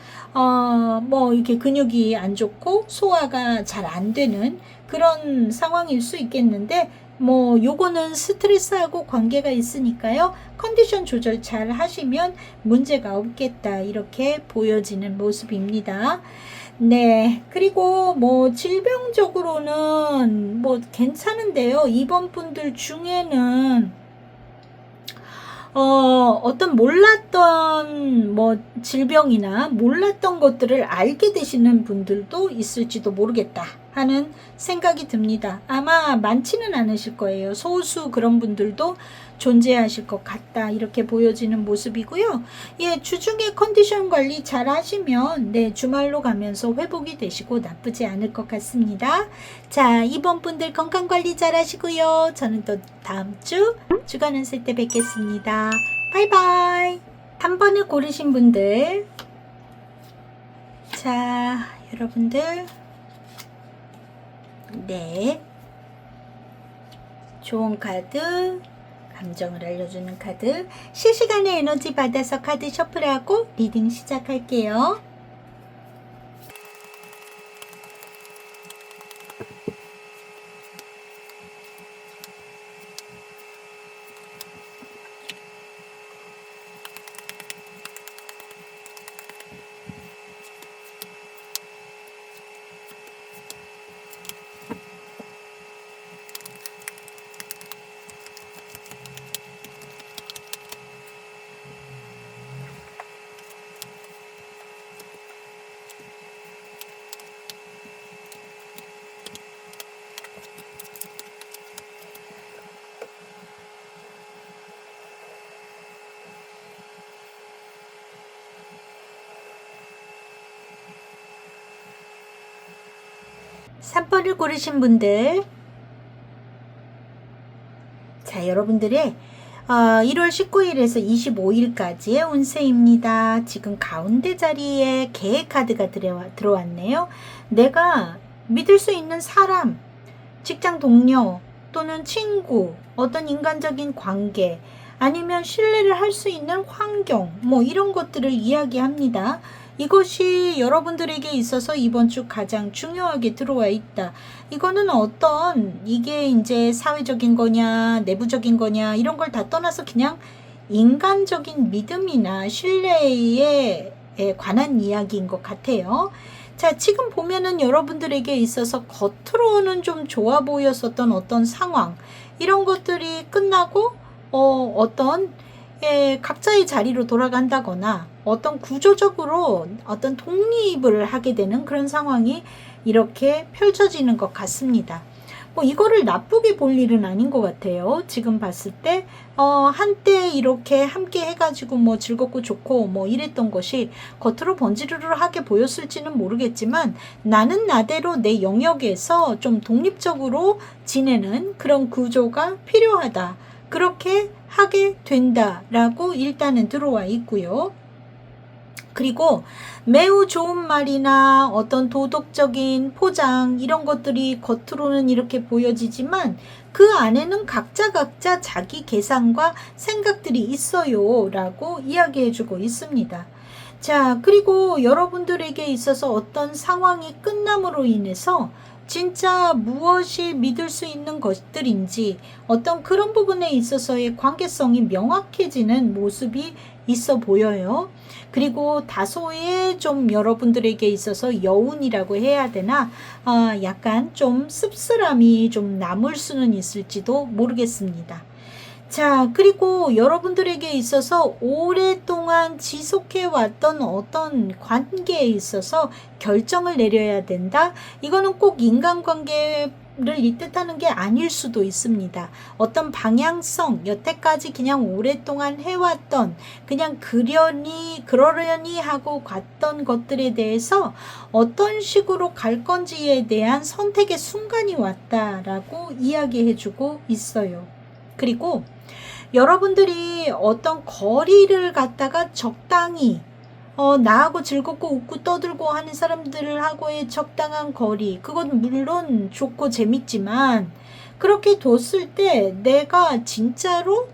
[SPEAKER 1] 이렇게 근육이 안 좋고 소화가 잘 안 되는 그런 상황일 수 있겠는데, 요거는 스트레스하고 관계가 있으니까요. 컨디션 조절 잘 하시면 문제가 없겠다, 이렇게 보여지는 모습입니다. 네, 그리고 질병적으로는 괜찮은데요. 이번 분들 중에는 어떤 몰랐던 질병이나 몰랐던 것들을 알게 되시는 분들도 있을지도 모르겠다 하는 생각이 듭니다. 아마 많지는 않으실 거예요. 소수 그런 분들도 존재하실 것 같다, 이렇게 보여지는 모습이고요. 주중에 컨디션 관리 잘 하시면 주말로 가면서 회복이 되시고 나쁘지 않을 것 같습니다. 자, 이번 분들 건강 관리 잘 하시고요. 저는 또 다음 주 주간 운세 때 뵙겠습니다. 바이바이. 한 번에 고르신 분들, 자, 여러분들 좋은 카드 감정을 알려주는 카드. 실시간에 에너지 받아서 카드 셔플하고 리딩 시작할게요. 삼 3번을 고르신 분들, 자, 여러분들의 1월 19일에서 25일까지의 운세입니다. 지금 가운데 자리에 개의 카드가 들어왔네요. 내가 믿을 수 있는 사람, 직장 동료 또는 친구, 어떤 인간적인 관계, 아니면 신뢰를 할 수 있는 환경, 뭐 이런 것들을 이야기합니다. 이것이 여러분들에게 있어서 이번 주 가장 중요하게 들어와 있다. 이거는 이게 이제 사회적인 거냐, 내부적인 거냐, 이런 걸 다 떠나서 그냥 인간적인 믿음이나 신뢰에 관한 이야기인 것 같아요. 자, 지금 보면은 여러분들에게 있어서 겉으로는 좀 좋아 보였었던 어떤 상황, 이런 것들이 끝나고, 각자의 자리로 돌아간다거나 어떤 구조적으로 어떤 독립을 하게 되는 그런 상황이 이렇게 펼쳐지는 것 같습니다. 뭐 이거를 나쁘게 볼 일은 아닌 것 같아요. 지금 봤을 때 한때 이렇게 함께 해가지고 뭐 즐겁고 좋고 뭐 이랬던 것이 겉으로 번지르르하게 보였을지는 모르겠지만 나는 나대로 내 영역에서 좀 독립적으로 지내는 그런 구조가 필요하다. 그렇게 하게 된다라고 일단은 들어와 있고요. 그리고 매우 좋은 말이나 어떤 도덕적인 포장 이런 것들이 겉으로는 이렇게 보여지지만 그 안에는 각자 자기 계산과 생각들이 있어요 라고 이야기해주고 있습니다. 자, 그리고 여러분들에게 있어서 어떤 상황이 끝남으로 인해서 진짜 무엇이 믿을 수 있는 것들인지 어떤 그런 부분에 있어서의 관계성이 명확해지는 모습이 있어 보여요. 그리고 다소의 좀 여러분들에게 있어서 여운이라고 해야 되나, 약간 좀 씁쓸함이 좀 남을 수는 있을지도 모르겠습니다. 자, 그리고 여러분들에게 있어서 오랫동안 지속해왔던 어떤 관계에 있어서 결정을 내려야 된다. 이거는 꼭 인간관계를 이 뜻하는 게 아닐 수도 있습니다. 어떤 방향성, 여태까지 그냥 오랫동안 해왔던, 그냥 그러려니 하고 갔던 것들에 대해서 어떤 식으로 갈 건지에 대한 선택의 순간이 왔다라고 이야기해주고 있어요. 그리고 여러분들이 어떤 거리를 갖다가 적당히 나하고 즐겁고 웃고 떠들고 하는 사람들하고의 적당한 거리, 그건 물론 좋고 재밌지만 그렇게 뒀을 때 내가 진짜로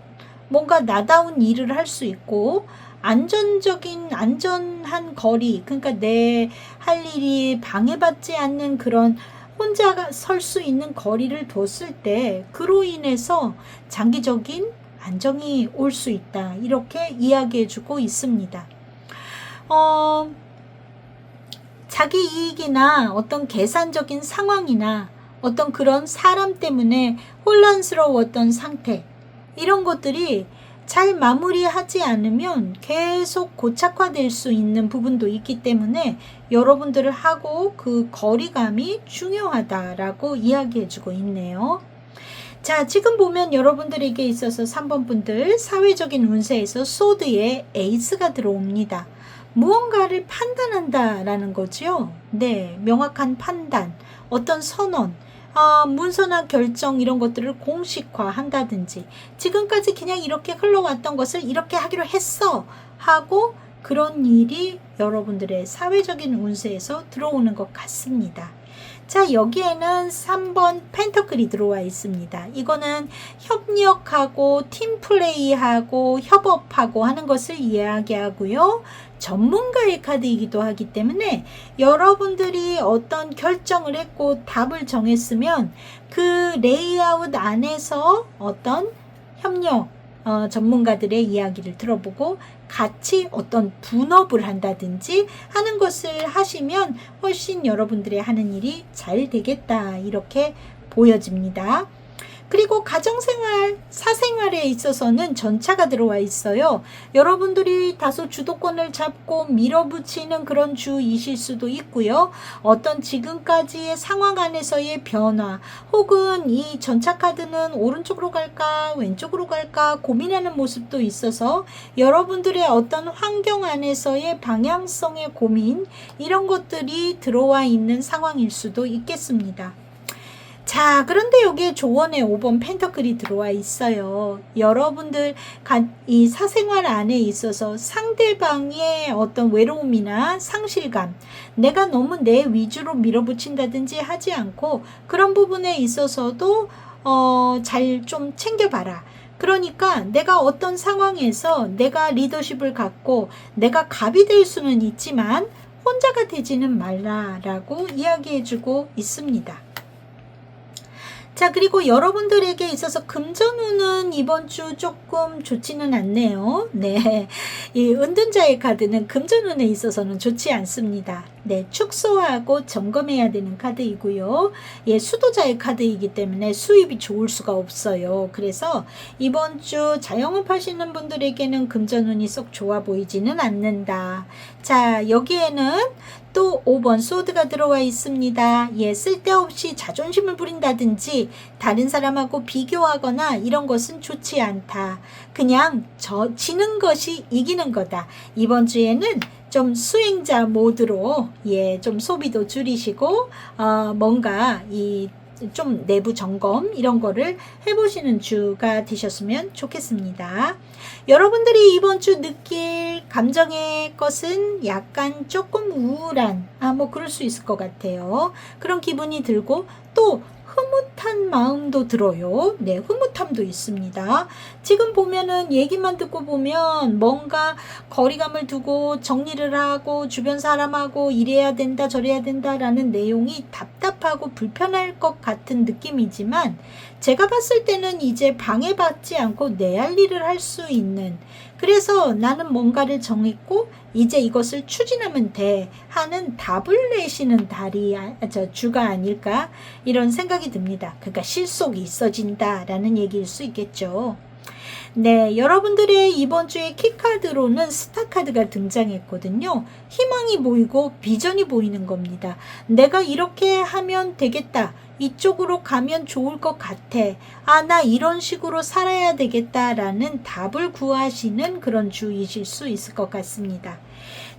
[SPEAKER 1] 뭔가 나다운 일을 할 수 있고 안전한 거리, 그러니까 내 할 일이 방해받지 않는 그런 혼자 설 수 있는 거리를 뒀을 때 그로 인해서 장기적인 안정이 올 수 있다. 이렇게 이야기해주고 있습니다. 자기 이익이나 어떤 계산적인 상황이나 어떤 그런 사람 때문에 혼란스러웠던 상태, 이런 것들이 잘 마무리하지 않으면 계속 고착화될 수 있는 부분도 있기 때문에 여러분들을 하고 그 거리감이 중요하다라고 이야기해주고 있네요. 자, 지금 보면 여러분들에게 있어서 3번 분들 사회적인 운세에서 소드의 에이스가 들어옵니다. 무언가를 판단한다라는 거죠. 네, 명확한 판단, 어떤 선언, 문서나 결정 이런 것들을 공식화한다든지 지금까지 그냥 이렇게 흘러왔던 것을 이렇게 하기로 했어 하고 그런 일이 여러분들의 사회적인 운세에서 들어오는 것 같습니다. 자, 여기에는 3번 펜터클이 들어와 있습니다. 이거는 협력하고 팀플레이하고 협업하고 하는 것을 이야기하고요. 전문가의 카드이기도 하기 때문에 여러분들이 어떤 결정을 했고 답을 정했으면 그 레이아웃 안에서 어떤 협력 전문가들의 이야기를 들어보고 같이 어떤 분업을 한다든지 하는 것을 하시면 훨씬 여러분들의 하는 일이 잘 되겠다, 이렇게 보여집니다. 그리고 가정생활, 사생활에 있어서는 전차가 들어와 있어요. 여러분들이 다소 주도권을 잡고 밀어붙이는 그런 주이실 수도 있고요. 어떤 지금까지의 상황 안에서의 변화, 혹은 이 전차 카드는 오른쪽으로 갈까 왼쪽으로 갈까 고민하는 모습도 있어서 여러분들의 어떤 환경 안에서의 방향성의 고민, 이런 것들이 들어와 있는 상황일 수도 있겠습니다. 자, 그런데 여기에 조언의 5번 펜터클이 들어와 있어요. 여러분들 이 사생활 안에 있어서 상대방의 어떤 외로움이나 상실감, 내가 너무 내 위주로 밀어붙인다든지 하지 않고 그런 부분에 있어서도 잘 좀 챙겨봐라. 그러니까 내가 어떤 상황에서 내가 리더십을 갖고 내가 갑이 될 수는 있지만 혼자가 되지는 말라라고 이야기해주고 있습니다. 자, 그리고 여러분들에게 있어서 금전운은 이번 주 조금 좋지는 않네요. 네, 이 은둔자의 카드는 금전운에 있어서는 좋지 않습니다. 네, 축소하고 점검해야 되는 카드이고요. 예, 수도자의 카드이기 때문에 수입이 좋을 수가 없어요. 그래서 이번 주 자영업 하시는 분들에게는 금전운이 쏙 좋아 보이지는 않는다. 자, 여기에는 또 5번 소드가 들어와 있습니다. 예, 쓸데없이 자존심을 부린다든지 다른 사람하고 비교하거나 이런 것은 좋지 않다. 그냥 지는 것이 이기는 거다. 이번 주에는 좀 수행자 모드로 좀 소비도 줄이시고 뭔가 좀 내부 점검 이런 거를 해보시는 주가 되셨으면 좋겠습니다. 여러분들이 이번 주 느낄 감정의 것은 약간 조금 우울한, 뭐 그럴 수 있을 것 같아요. 그런 기분이 들고 또 흐뭇한 마음도 들어요. 네, 흐뭇함도 있습니다. 지금 보면은 얘기만 듣고 보면 뭔가 거리감을 두고 정리를 하고 주변 사람하고 이래야 된다 저래야 된다라는 내용이 답답하고 불편할 것 같은 느낌이지만 제가 봤을 때는 이제 방해받지 않고 내 할 일을 할 수 있는, 그래서 나는 뭔가를 정했고 이제 이것을 추진하면 돼 하는 답을 내시는 주가 아닐까 이런 생각이 듭니다. 그러니까 실속이 있어진다라는 얘기일 수 있겠죠. 네, 여러분들의 이번 주에 키카드로는 스타카드가 등장했거든요. 희망이 보이고 비전이 보이는 겁니다. 내가 이렇게 하면 되겠다. 이쪽으로 가면 좋을 것 같아. 나 이런 식으로 살아야 되겠다라는 답을 구하시는 그런 주이실 수 있을 것 같습니다.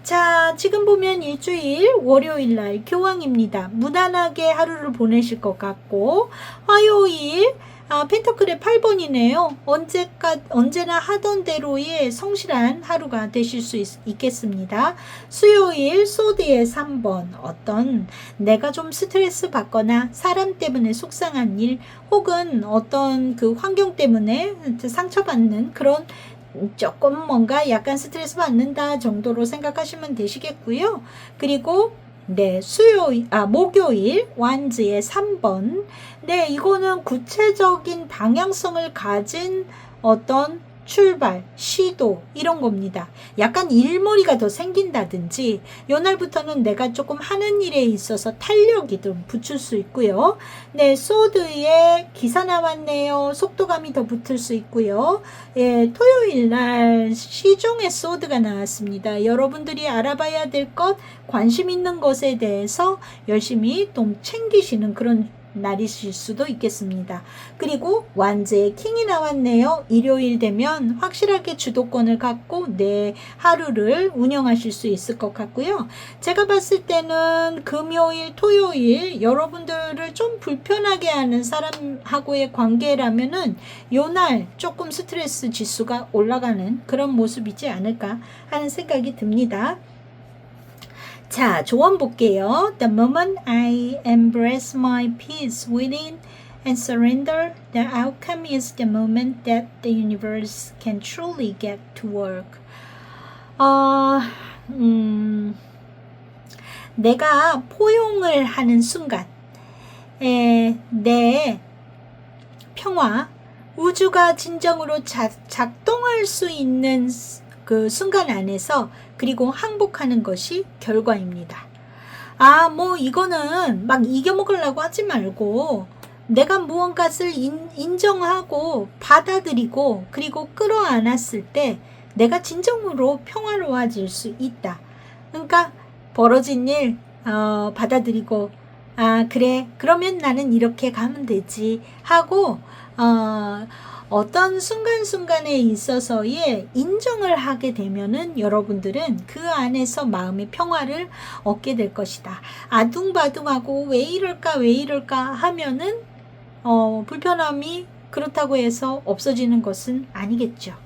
[SPEAKER 1] 자, 지금 보면 일주일 월요일 날 교황입니다. 무난하게 하루를 보내실 것 같고, 화요일 펜터클의 8번이네요. 언제나 하던 대로의 성실한 하루가 되실 수 있겠습니다. 수요일 소드의 3번, 어떤 내가 좀 스트레스 받거나 사람 때문에 속상한 일 혹은 어떤 그 환경 때문에 상처받는 그런 조금 뭔가 약간 스트레스 받는다 정도로 생각하시면 되시겠고요. 그리고 네, 목요일 완즈의 3번. 네, 이거는 구체적인 방향성을 가진 어떤 출발, 시도 이런 겁니다. 약간 일머리가 더 생긴다든지 요날부터는 내가 조금 하는 일에 있어서 탄력이 좀 붙을 수 있고요. 네, 소드에 기사 나왔네요. 속도감이 더 붙을 수 있고요. 예, 토요일 날 시종의 소드가 나왔습니다. 여러분들이 알아봐야 될 것, 관심 있는 것에 대해서 열심히 좀 챙기시는 그런 날이실 수도 있겠습니다. 그리고 완제의 킹이 나왔네요. 일요일 되면 확실하게 주도권을 갖고 내 하루를 운영하실 수 있을 것 같고요. 제가 봤을 때는 금요일, 토요일 여러분들을 좀 불편하게 하는 사람하고의 관계라면은 요날 조금 스트레스 지수가 올라가는 그런 모습이지 않을까 하는 생각이 듭니다. 자, 조언 볼게요. The moment I embrace my peace within and surrender, the outcome is the moment that the universe can truly get to work. 내가 포용을 하는 순간, 내 평화, 우주가 진정으로 작동할 수 있는 그 순간 안에서 그리고 항복하는 것이 결과입니다. 뭐 이거는 막 이겨먹으려고 하지 말고 내가 무언가를 인정하고 받아들이고 그리고 끌어안았을 때 내가 진정으로 평화로워질 수 있다. 그러니까 벌어진 일 받아들이고 그래 그러면 나는 이렇게 가면 되지 하고 어떤 순간순간에 있어서의 인정을 하게 되면은 여러분들은 그 안에서 마음의 평화를 얻게 될 것이다. 아둥바둥하고 왜 이럴까 하면은 불편함이 그렇다고 해서 없어지는 것은 아니겠죠.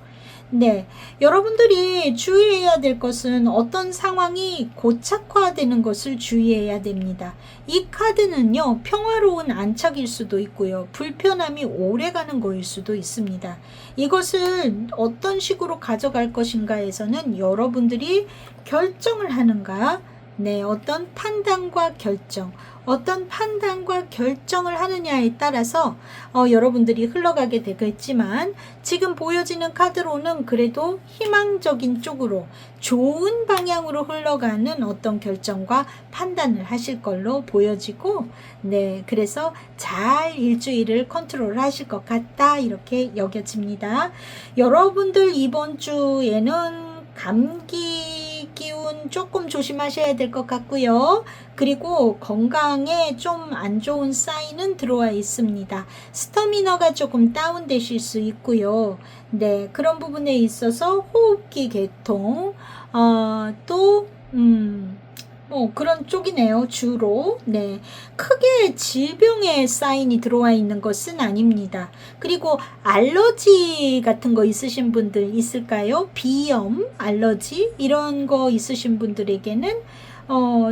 [SPEAKER 1] 네, 여러분들이 주의해야 될 것은 어떤 상황이 고착화되는 것을 주의해야 됩니다. 이 카드는요, 평화로운 안착일 수도 있고요, 불편함이 오래가는 거일 수도 있습니다. 이것을 어떤 식으로 가져갈 것인가에서는 여러분들이 결정을 하는가, 네, 어떤 판단과 결정을 하느냐에 따라서 여러분들이 흘러가게 되겠지만 지금 보여지는 카드로는 그래도 희망적인 쪽으로 좋은 방향으로 흘러가는 어떤 결정과 판단을 하실 걸로 보여지고 네, 그래서 잘 일주일을 컨트롤 하실 것 같다 이렇게 여겨집니다. 여러분들 이번 주에는 감기 기운 조금 조심하셔야 될 것 같고요. 그리고 건강에 좀 안 좋은 사인은 들어와 있습니다. 스터미너가 조금 다운되실 수 있고요. 네, 그런 부분에 있어서 호흡기 개통, 그런 쪽이네요, 주로. 네. 크게 질병의 사인이 들어와 있는 것은 아닙니다. 그리고 알러지 같은 거 있으신 분들 있을까요? 비염, 알러지, 이런 거 있으신 분들에게는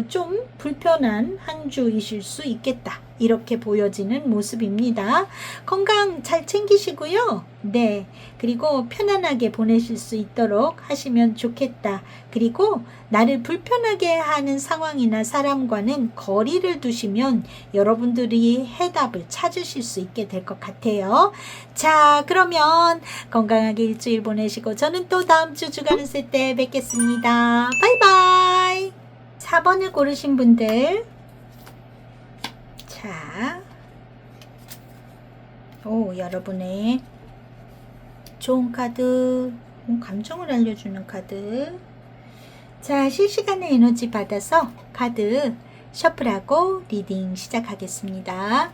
[SPEAKER 1] 좀 불편한 한 주이실 수 있겠다. 이렇게 보여지는 모습입니다. 건강 잘 챙기시고요. 네. 그리고 편안하게 보내실 수 있도록 하시면 좋겠다. 그리고 나를 불편하게 하는 상황이나 사람과는 거리를 두시면 여러분들이 해답을 찾으실 수 있게 될 것 같아요. 자, 그러면 건강하게 일주일 보내시고 저는 또 다음 주 주간운 세 때 뵙겠습니다. 바이바이. 4번을 고르신 분들, 자, 여러분의 좋은 카드, 감정을 알려주는 카드. 자, 실시간의 에너지 받아서 카드 셔플하고 리딩 시작하겠습니다.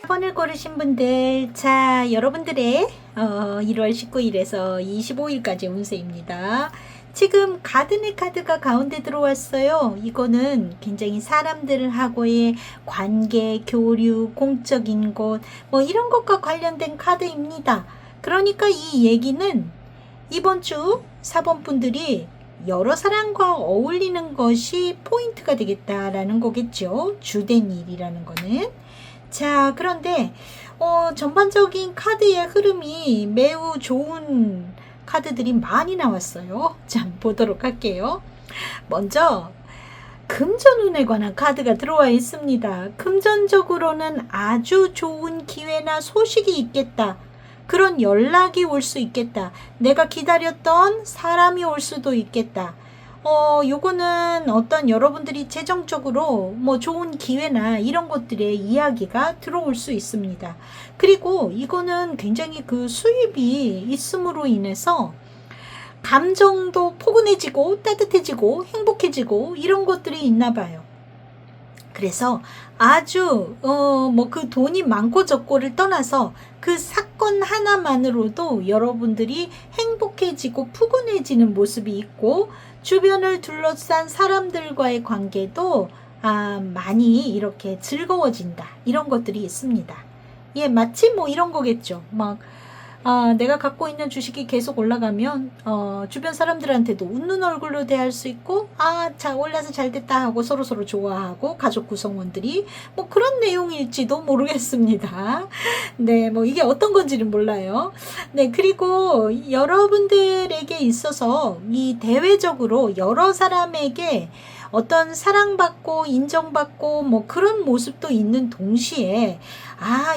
[SPEAKER 1] 번을 고르신 분들, 자, 여러분들의 1월 19일에서 25일까지 운세입니다. 지금 가든의 카드가 가운데 들어왔어요. 이거는 굉장히 사람들하고의 관계, 교류, 공적인 곳, 이런 것과 관련된 카드입니다. 그러니까 이 얘기는 이번 주 4번 분들이 여러 사람과 어울리는 것이 포인트가 되겠다라는 거겠죠. 주된 일이라는 거는. 자, 그런데 전반적인 카드의 흐름이 매우 좋은 카드들이 많이 나왔어요. 자, 보도록 할게요. 먼저 금전운에 관한 카드가 들어와 있습니다. 금전적으로는 아주 좋은 기회나 소식이 있겠다. 그런 연락이 올 수 있겠다. 내가 기다렸던 사람이 올 수도 있겠다. 요거는 어떤 여러분들이 재정적으로 뭐 좋은 기회나 이런 것들의 이야기가 들어올 수 있습니다. 그리고 이거는 굉장히 그 수입이 있음으로 인해서 감정도 포근해지고 따뜻해지고 행복해지고 이런 것들이 있나 봐요. 그래서 아주 뭐 그 돈이 많고 적고를 떠나서 그 사건 하나만으로도 여러분들이 행복해지고 푸근해지는 모습이 있고, 주변을 둘러싼 사람들과의 관계도 많이 이렇게 즐거워진다, 이런 것들이 있습니다. 예, 마치 뭐 이런 거겠죠. 막 내가 갖고 있는 주식이 계속 올라가면 주변 사람들한테도 웃는 얼굴로 대할 수 있고, 자 올라서 잘 됐다 하고 서로서로 좋아하고, 가족 구성원들이 뭐 그런 내용일지도 모르겠습니다. 네, 뭐 이게 어떤 건지는 몰라요. 네, 그리고 여러분들에게 있어서 이 대외적으로 여러 사람에게 어떤 사랑받고 인정받고 뭐 그런 모습도 있는 동시에,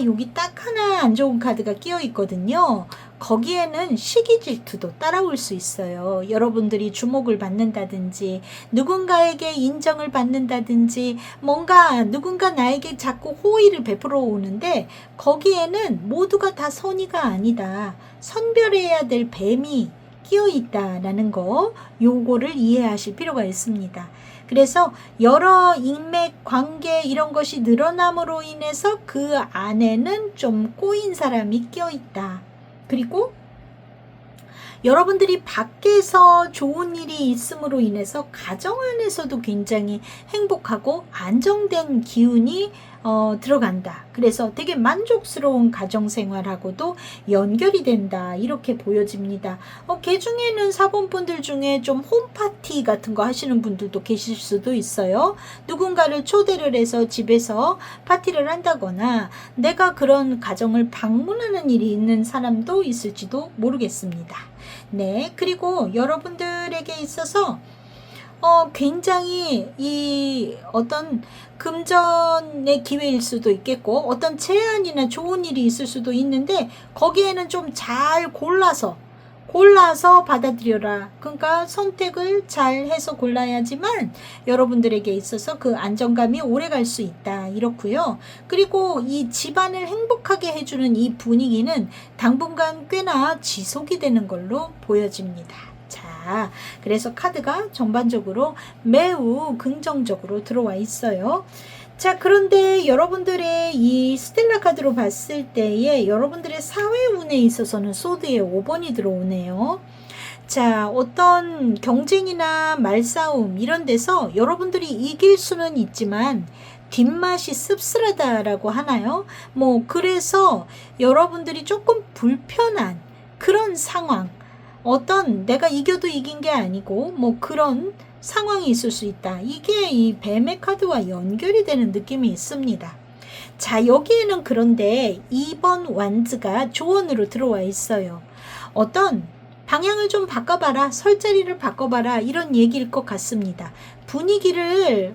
[SPEAKER 1] 여기 딱 하나 안 좋은 카드가 끼어 있거든요. 거기에는 시기 질투도 따라올 수 있어요. 여러분들이 주목을 받는다든지, 누군가에게 인정을 받는다든지, 뭔가 누군가 나에게 자꾸 호의를 베풀어 오는데 거기에는 모두가 다 선의가 아니다, 선별해야 될 뱀이 끼어 있다라는 거, 요거를 이해하실 필요가 있습니다. 그래서 여러 인맥, 관계 이런 것이 늘어남으로 인해서 그 안에는 좀 꼬인 사람이 껴있다. 그리고 여러분들이 밖에서 좋은 일이 있음으로 인해서 가정 안에서도 굉장히 행복하고 안정된 기운이 들어간다. 그래서 되게 만족스러운 가정생활하고도 연결이 된다, 이렇게 보여집니다. 걔 중에는 4번 분들 중에 좀 홈파티 같은 거 하시는 분들도 계실 수도 있어요. 누군가를 초대를 해서 집에서 파티를 한다거나 내가 그런 가정을 방문하는 일이 있는 사람도 있을지도 모르겠습니다. 네, 그리고 여러분들에게 있어서 굉장히 이 어떤 금전의 기회일 수도 있겠고, 어떤 제안이나 좋은 일이 있을 수도 있는데 거기에는 좀 잘 골라서 받아들여라. 그러니까 선택을 잘 해서 골라야지만 여러분들에게 있어서 그 안정감이 오래 갈 수 있다, 이렇고요. 그리고 이 집안을 행복하게 해주는 이 분위기는 당분간 꽤나 지속이 되는 걸로 보여집니다. 자, 그래서 카드가 전반적으로 매우 긍정적으로 들어와 있어요. 자, 그런데 여러분들의 이 스텔라 카드로 봤을 때에 여러분들의 사회 운에 있어서는 소드의 5번이 들어오네요. 자, 어떤 경쟁이나 말싸움 이런 데서 여러분들이 이길 수는 있지만 뒷맛이 씁쓸하다라고 하나요? 뭐 그래서 여러분들이 조금 불편한 그런 상황, 어떤 내가 이겨도 이긴 게 아니고 뭐 그런 상황이 있을 수 있다. 이게 이 뱀의 카드와 연결이 되는 느낌이 있습니다. 자, 여기에는 그런데 2번 완즈가 조언으로 들어와 있어요. 어떤 방향을 좀 바꿔봐라, 설자리를 바꿔봐라, 이런 얘기일 것 같습니다. 분위기를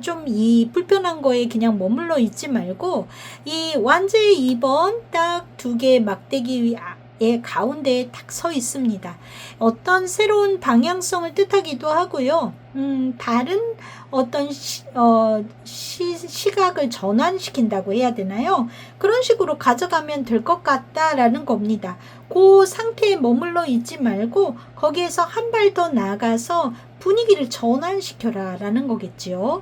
[SPEAKER 1] 좀 이 불편한 거에 그냥 머물러 있지 말고 이 완즈의 2번 딱 두 개의 막대기 가운데에 딱 서 있습니다. 어떤 새로운 방향성을 뜻하기도 하고요. 다른 어떤 시각을 전환시킨다고 해야 되나요? 그런 식으로 가져가면 될 것 같다라는 겁니다. 그 상태에 머물러 있지 말고 거기에서 한 발 더 나가서 분위기를 전환시켜라 라는 거겠지요.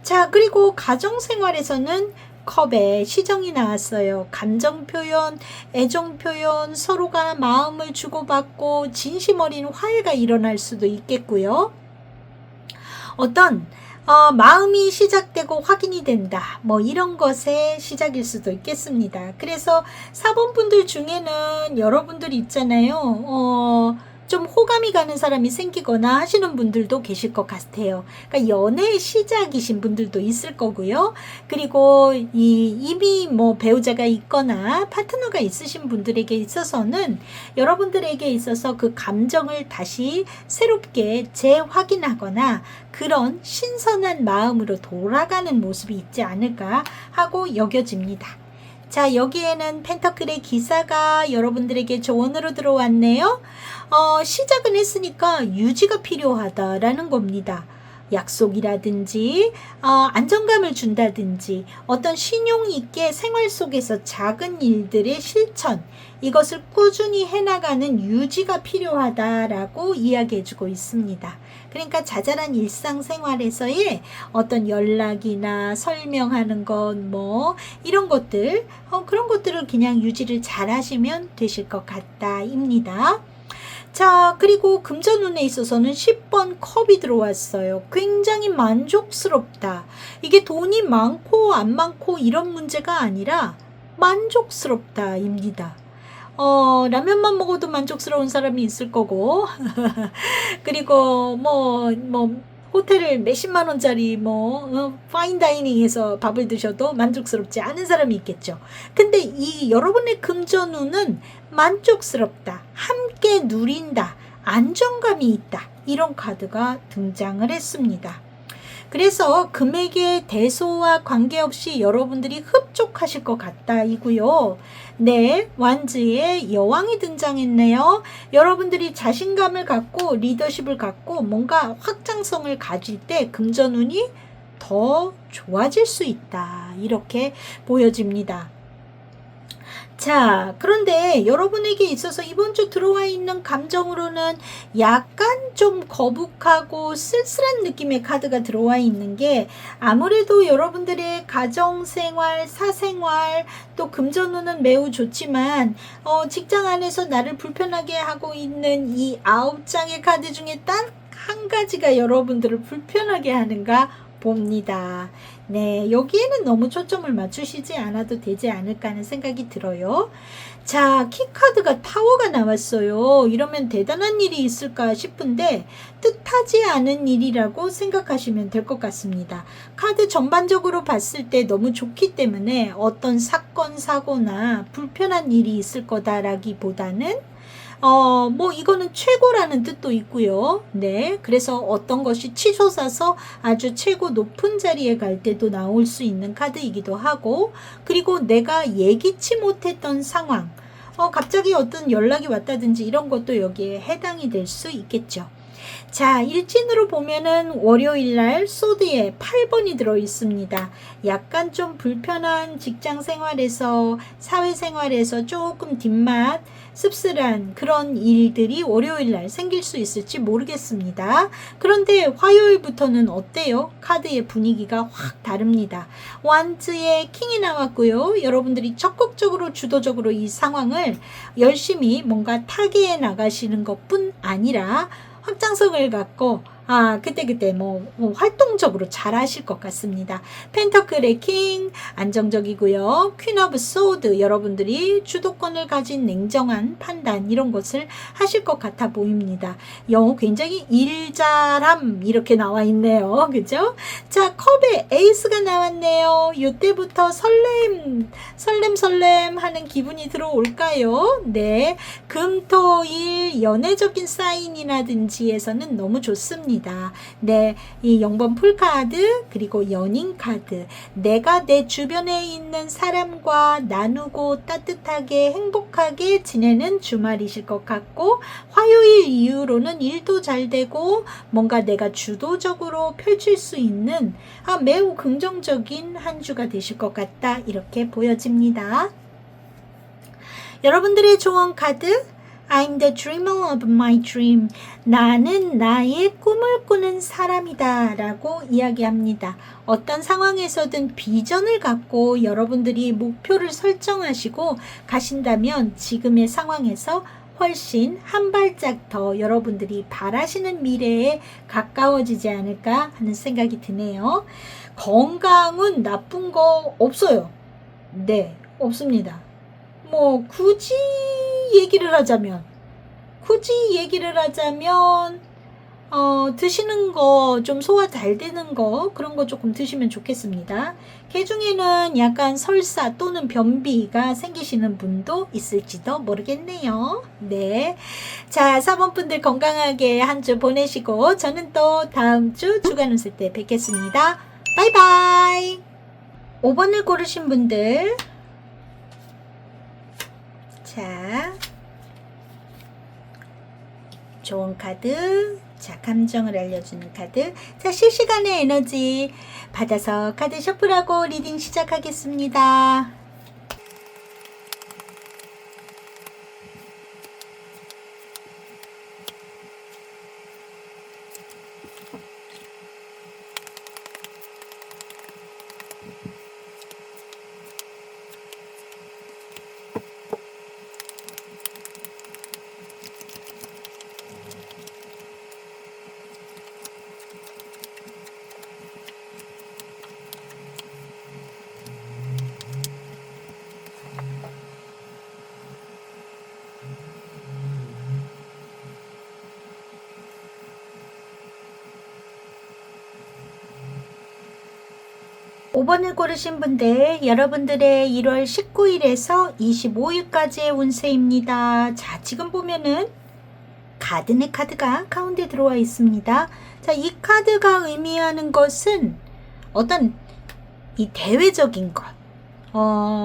[SPEAKER 1] 자, 그리고 가정생활에서는 컵에 시정이 나왔어요. 감정 표현, 애정 표현, 서로가 마음을 주고받고 진심 어린 화해가 일어날 수도 있겠고요. 어떤 마음이 시작되고 확인이 된다, 뭐 이런 것의 시작일 수도 있겠습니다. 그래서 4번 분들 중에는 여러분들 있잖아요. 좀 호감이 가는 사람이 생기거나 하시는 분들도 계실 것 같아요. 그러니까 연애의 시작이신 분들도 있을 거고요. 그리고 이미 뭐 배우자가 있거나 파트너가 있으신 분들에게 있어서는 여러분들에게 있어서 그 감정을 다시 새롭게 재확인하거나 그런 신선한 마음으로 돌아가는 모습이 있지 않을까 하고 여겨집니다. 자, 여기에는 펜터클의 기사가 여러분들에게 조언으로 들어왔네요. 시작은 했으니까 유지가 필요하다라는 겁니다. 약속이라든지 안정감을 준다든지 어떤 신용 있게 생활 속에서 작은 일들의 실천, 이것을 꾸준히 해나가는 유지가 필요하다라고 이야기해주고 있습니다. 그러니까 자잘한 일상생활에서의 어떤 연락이나 설명하는 것, 뭐 이런 것들, 그런 것들을 그냥 유지를 잘 하시면 되실 것 같다입니다. 자, 그리고 금전운에 있어서는 10번 컵이 들어왔어요. 굉장히 만족스럽다. 이게 돈이 많고 안 많고 이런 문제가 아니라 만족스럽다입니다. 라면만 먹어도 만족스러운 사람이 있을 거고 그리고 호텔을 몇십만 원짜리 파인다이닝에서 밥을 드셔도 만족스럽지 않은 사람이 있겠죠. 근데 이 여러분의 금전운은 만족스럽다, 함께 누린다, 안정감이 있다, 이런 카드가 등장을 했습니다. 그래서 금액의 대소와 관계없이 여러분들이 흡족하실 것 같다 이고요. 네, 완즈의 여왕이 등장했네요. 여러분들이 자신감을 갖고 리더십을 갖고 뭔가 확장성을 가질 때 금전운이 더 좋아질 수 있다, 이렇게 보여집니다. 자, 그런데 여러분에게 있어서 이번 주 들어와 있는 감정으로는 약간 좀 거북하고 쓸쓸한 느낌의 카드가 들어와 있는 게, 아무래도 여러분들의 가정생활, 사생활, 또 금전운은 매우 좋지만 직장 안에서 나를 불편하게 하고 있는 이 9장의 카드 중에 딱 한 가지가 여러분들을 불편하게 하는가 봅니다. 네, 여기에는 너무 초점을 맞추시지 않아도 되지 않을까 하는 생각이 들어요. 자, 키카드가 타워가 나왔어요. 이러면 대단한 일이 있을까 싶은데 뜻하지 않은 일이라고 생각하시면 될 것 같습니다. 카드 전반적으로 봤을 때 너무 좋기 때문에 어떤 사건, 사고나 불편한 일이 있을 거다라기보다는 이거는 최고라는 뜻도 있고요. 네. 그래서 어떤 것이 치솟아서 아주 최고 높은 자리에 갈 때도 나올 수 있는 카드이기도 하고, 그리고 내가 예기치 못했던 상황, 갑자기 어떤 연락이 왔다든지 이런 것도 여기에 해당이 될 수 있겠죠. 자, 일진으로 보면은 월요일날 소드에 8번이 들어 있습니다. 약간 좀 불편한 직장 생활에서, 사회생활에서 조금 뒷맛, 씁쓸한 그런 일들이 월요일날 생길 수 있을지 모르겠습니다. 그런데 화요일부터는 어때요? 카드의 분위기가 확 다릅니다. 완즈의 킹이 나왔고요. 여러분들이 적극적으로 주도적으로 이 상황을 열심히 뭔가 타개해 나가시는 것뿐 아니라 확장성을 갖고 그때 활동적으로 잘 하실 것 같습니다. 펜터클의 킹 안정적이고요. 퀸 오브 소드, 여러분들이 주도권을 가진 냉정한 판단, 이런 것을 하실 것 같아 보입니다. 영어 굉장히 일잘함 이렇게 나와 있네요. 그죠? 자, 컵의 에이스가 나왔네요. 이때부터 설렘 하는 기분이 들어올까요? 네, 금토일 연애적인 사인이라든지에서는 너무 좋습니다. 네, 이 0번 풀카드, 그리고 연인 카드, 내가 내 주변에 있는 사람과 나누고 따뜻하게 행복하게 지내는 주말이실 것 같고, 화요일 이후로는 일도 잘 되고 뭔가 내가 주도적으로 펼칠 수 있는 매우 긍정적인 한 주가 되실 것 같다, 이렇게 보여집니다. 여러분들의 조언 카드, I'm the dreamer of my dream. 나는 나의 꿈을 꾸는 사람이다 라고 이야기합니다. 어떤 상황에서든 비전을 갖고 여러분들이 목표를 설정하시고 가신다면 지금의 상황에서 훨씬 한 발짝 더 여러분들이 바라시는 미래에 가까워지지 않을까 하는 생각이 드네요. 건강은 나쁜 거 없어요. 네, 없습니다. 굳이 얘기를 하자면 드시는 거 좀 소화 잘 되는 거, 그런 거 조금 드시면 좋겠습니다. 그 중에는 약간 설사 또는 변비가 생기시는 분도 있을지도 모르겠네요. 네. 자, 4번 분들 건강하게 한 주 보내시고 저는 또 다음 주 주간 운세 때 뵙겠습니다. 바이바이. 5번을 고르신 분들 자, 좋은 카드. 자, 감정을 알려주는 카드. 자, 실시간의 에너지 받아서 카드 셔플하고 리딩 시작하겠습니다. 오 번을 고르신 분들, 여러분들의 1월 19일에서 25일까지의 운세입니다. 자, 지금 보면은 가든의 카드가 가운데 들어와 있습니다. 자, 이 카드가 의미하는 것은 어떤 이 대외적인 것,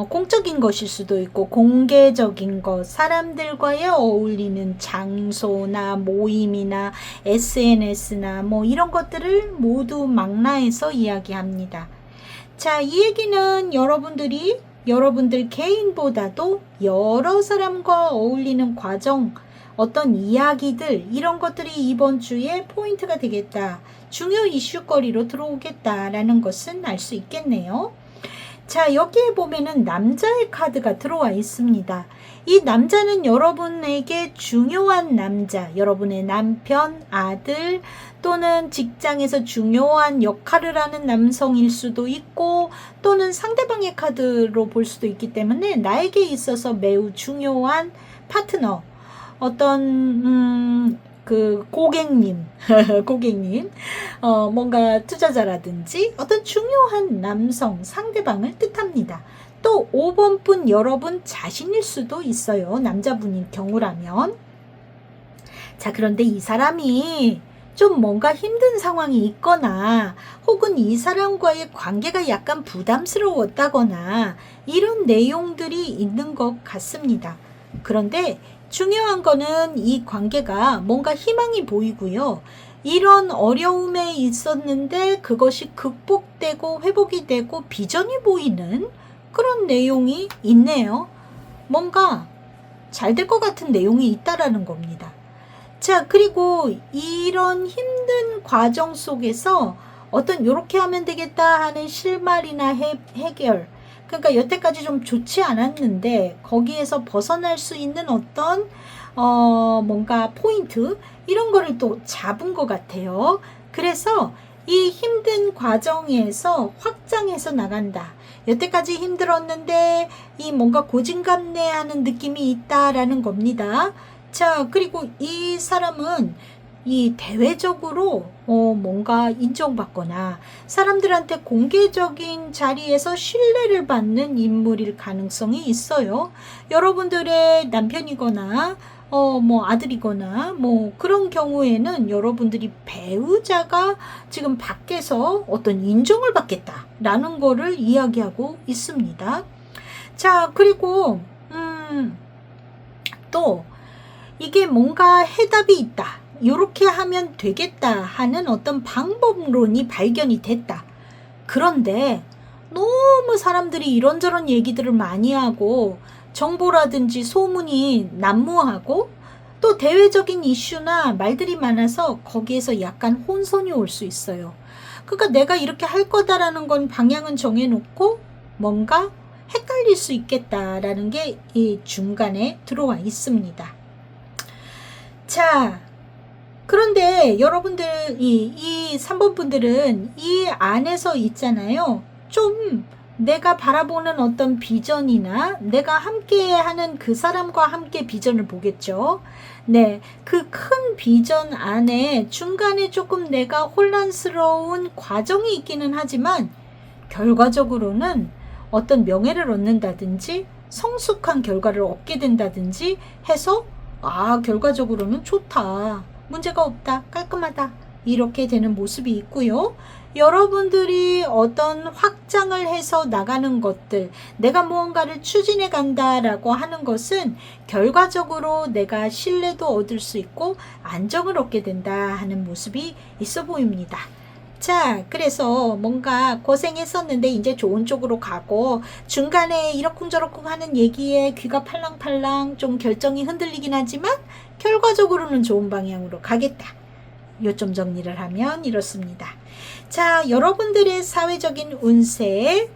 [SPEAKER 1] 공적인 것일 수도 있고 공개적인 것, 사람들과의 어울리는 장소나 모임이나 SNS나 뭐 이런 것들을 모두 망라해서 이야기합니다. 자, 이 얘기는 여러분들 개인보다도 여러 사람과 어울리는 과정, 어떤 이야기들, 이런 것들이 이번 주에 포인트가 되겠다. 중요 이슈거리로 들어오겠다라는 것은 알 수 있겠네요. 자, 여기에 보면은 남자의 카드가 들어와 있습니다. 이 남자는 여러분에게 중요한 남자, 여러분의 남편, 아들, 또는 직장에서 중요한 역할을 하는 남성일 수도 있고, 또는 상대방의 카드로 볼 수도 있기 때문에 나에게 있어서 매우 중요한 파트너, 어떤 그 고객님 뭔가 투자자라든지 어떤 중요한 남성 상대방을 뜻합니다. 또 5번 분 여러분 자신일 수도 있어요. 남자분일 경우라면. 자, 그런데 이 사람이 좀 뭔가 힘든 상황이 있거나 혹은 이 사람과의 관계가 약간 부담스러웠다거나 이런 내용들이 있는 것 같습니다. 그런데 중요한 거는 이 관계가 뭔가 희망이 보이고요. 이런 어려움에 있었는데 그것이 극복되고 회복이 되고 비전이 보이는 그런 내용이 있네요. 뭔가 잘 될 것 같은 내용이 있다라는 겁니다. 자, 그리고 이런 힘든 과정 속에서 어떤 요렇게 하면 되겠다 하는 실마리나 해결, 그러니까 여태까지 좀 좋지 않았는데 거기에서 벗어날 수 있는 어떤 뭔가 포인트 이런 거를 또 잡은 것 같아요. 그래서 이 힘든 과정에서 확장해서 나간다. 여태까지 힘들었는데 이 뭔가 고진감래하는 느낌이 있다라는 겁니다. 자, 그리고 이 사람은 이 대외적으로 뭔가 인정받거나 사람들한테 공개적인 자리에서 신뢰를 받는 인물일 가능성이 있어요. 여러분들의 남편이거나 뭐 아들이거나 뭐 그런 경우에는 여러분들이 배우자가 지금 밖에서 어떤 인정을 받겠다라는 거를 이야기하고 있습니다. 자, 그리고 또 이게 뭔가 해답이 있다. 이렇게 하면 되겠다 하는 어떤 방법론이 발견이 됐다. 그런데 너무 사람들이 이런저런 얘기들을 많이 하고 정보라든지 소문이 난무하고 또 대외적인 이슈나 말들이 많아서 거기에서 약간 혼선이 올 수 있어요. 그러니까 내가 이렇게 할 거다라는 건 방향은 정해놓고 뭔가 헷갈릴 수 있겠다라는 게 이 중간에 들어와 있습니다. 자, 그런데 여러분들 이 3번 분들은 이 안에서 있잖아요. 좀 내가 바라보는 어떤 비전이나 내가 함께 하는 그 사람과 함께 비전을 보겠죠. 네, 그 큰 비전 안에 중간에 조금 내가 혼란스러운 과정이 있기는 하지만 결과적으로는 어떤 명예를 얻는다든지 성숙한 결과를 얻게 된다든지 해서 결과적으로는 좋다. 문제가 없다. 깔끔하다. 이렇게 되는 모습이 있고요. 여러분들이 어떤 확장을 해서 나가는 것들, 내가 무언가를 추진해 간다라고 하는 것은 결과적으로 내가 신뢰도 얻을 수 있고 안정을 얻게 된다 하는 모습이 있어 보입니다. 자, 그래서 뭔가 고생했었는데 이제 좋은 쪽으로 가고 중간에 이러쿵저러쿵 하는 얘기에 귀가 팔랑팔랑 좀 결정이 흔들리긴 하지만 결과적으로는 좋은 방향으로 가겠다. 요점 정리를 하면 이렇습니다. 자, 여러분들의 사회적인 운세에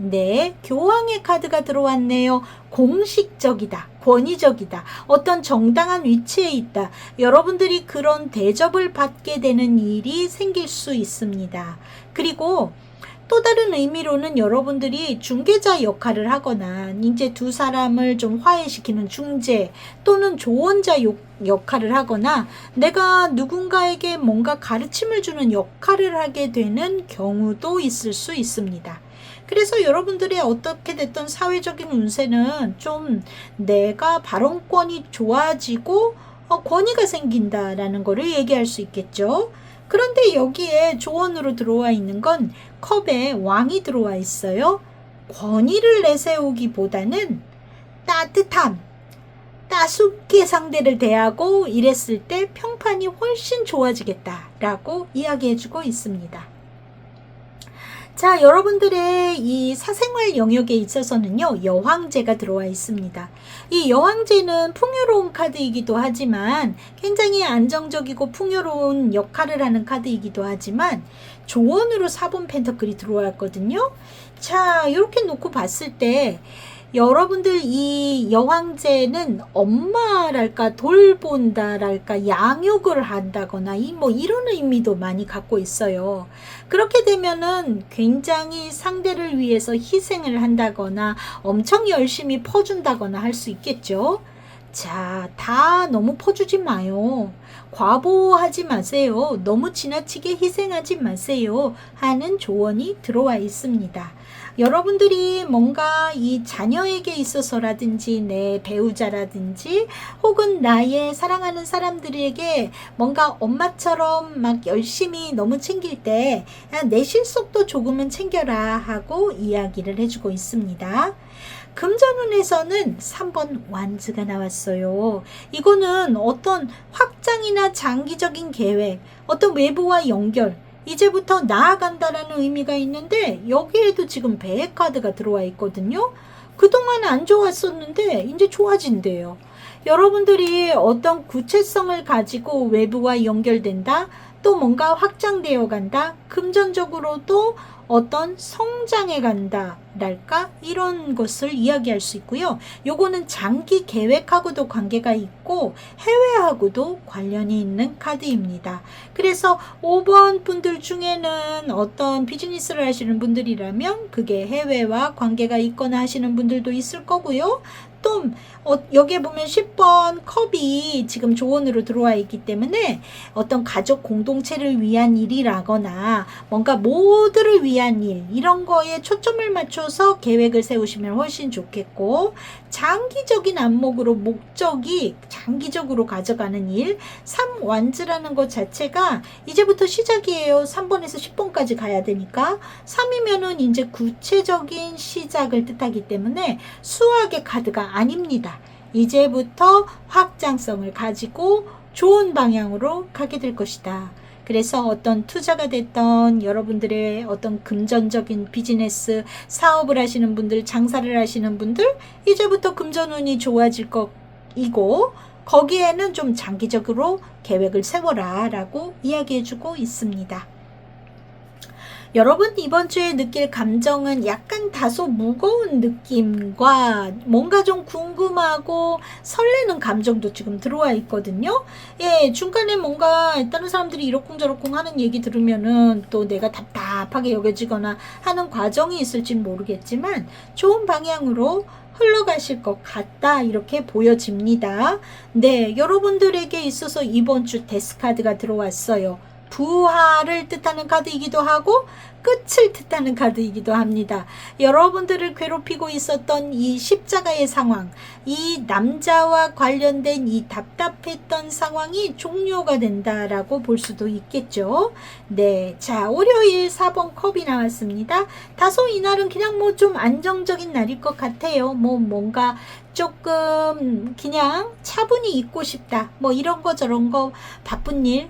[SPEAKER 1] 교황의 카드가 들어왔네요. 공식적이다, 권위적이다, 어떤 정당한 위치에 있다. 여러분들이 그런 대접을 받게 되는 일이 생길 수 있습니다. 그리고 또 다른 의미로는 여러분들이 중개자 역할을 하거나 이제 두 사람을 좀 화해시키는 중재 또는 조언자 역할을 하거나 내가 누군가에게 뭔가 가르침을 주는 역할을 하게 되는 경우도 있을 수 있습니다. 그래서 여러분들의 어떻게 됐던 사회적인 운세는 좀 내가 발언권이 좋아지고 권위가 생긴다라는 거를 얘기할 수 있겠죠. 그런데 여기에 조언으로 들어와 있는 건 컵에 왕이 들어와 있어요. 권위를 내세우기보다는 따뜻함, 따숩게 상대를 대하고 이랬을 때 평판이 훨씬 좋아지겠다라고 이야기해주고 있습니다. 자, 여러분들의 이 사생활 영역에 있어서는요, 여황제가 들어와 있습니다. 이 여황제는 풍요로운 카드이기도 하지만 굉장히 안정적이고 풍요로운 역할을 하는 카드이기도 하지만 조언으로 4번 펜터클이 들어왔거든요. 자, 이렇게 놓고 봤을 때 여러분들 이 여황제는 엄마랄까 돌본다랄까 양육을 한다거나 이런 의미도 많이 갖고 있어요. 그렇게 되면은 굉장히 상대를 위해서 희생을 한다거나 엄청 열심히 퍼준다거나 할 수 있겠죠. 자, 다 너무 퍼주지 마요. 과보하지 마세요. 너무 지나치게 희생하지 마세요. 하는 조언이 들어와 있습니다. 여러분들이 뭔가 이 자녀에게 있어서라든지 내 배우자라든지 혹은 나의 사랑하는 사람들에게 뭔가 엄마처럼 막 열심히 너무 챙길 때 내 실속도 조금은 챙겨라 하고 이야기를 해주고 있습니다. 금전운에서는 3번 완즈가 나왔어요. 이거는 어떤 확장이나 장기적인 계획, 어떤 외부와 연결, 이제부터 나아간다라는 의미가 있는데 여기에도 지금 배의 카드가 들어와 있거든요. 그동안 안 좋았었는데 이제 좋아진대요. 여러분들이 어떤 구체성을 가지고 외부와 연결된다, 또 뭔가 확장되어 간다, 금전적으로도 어떤 성장해 간다 랄까 이런 것을 이야기할 수 있고요. 요거는 장기 계획하고도 관계가 있고 해외하고도 관련이 있는 카드입니다. 그래서 5번 분들 중에는 어떤 비즈니스를 하시는 분들이라면 그게 해외와 관계가 있거나 하시는 분들도 있을 거고요. 또 여기에 보면 10번 컵이 지금 조언으로 들어와 있기 때문에 어떤 가족 공동체를 위한 일이라거나 뭔가 모두를 위한 일 이런 거에 초점을 맞춰서 계획을 세우시면 훨씬 좋겠고, 장기적인 안목으로 목적이 장기적으로 가져가는 일, 3완즈라는 것 자체가 이제부터 시작이에요. 3번에서 10번까지 가야 되니까 3이면은 이제 구체적인 시작을 뜻하기 때문에 수학의 카드가 아닙니다. 이제부터 확장성을 가지고 좋은 방향으로 가게 될 것이다. 그래서 어떤 투자가 됐던 여러분들의 어떤 금전적인 비즈니스, 사업을 하시는 분들, 장사를 하시는 분들, 이제부터 금전운이 좋아질 것이고 거기에는 좀 장기적으로 계획을 세워라 라고 이야기해주고 있습니다. 여러분 이번 주에 느낄 감정은 약간 다소 무거운 느낌과 뭔가 좀 궁금하고 설레는 감정도 지금 들어와 있거든요. 예, 중간에 뭔가 다른 사람들이 이러쿵저러쿵 하는 얘기 들으면은 또 내가 답답하게 여겨지거나 하는 과정이 있을진 모르겠지만 좋은 방향으로 흘러가실 것 같다 이렇게 보여집니다. 네, 여러분들에게 있어서 이번 주 데스카드가 들어왔어요. 부활을 뜻하는 카드이기도 하고 끝을 뜻하는 카드이기도 합니다. 여러분들을 괴롭히고 있었던 이 십자가의 상황, 이 남자와 관련된 이 답답했던 상황이 종료가 된다라고 볼 수도 있겠죠. 네, 자, 월요일 4번 컵이 나왔습니다. 다소 이날은 그냥 뭐 좀 안정적인 날일 것 같아요. 뭐 뭔가 조금 그냥 차분히 있고 싶다, 뭐 이런 거 저런 거 바쁜 일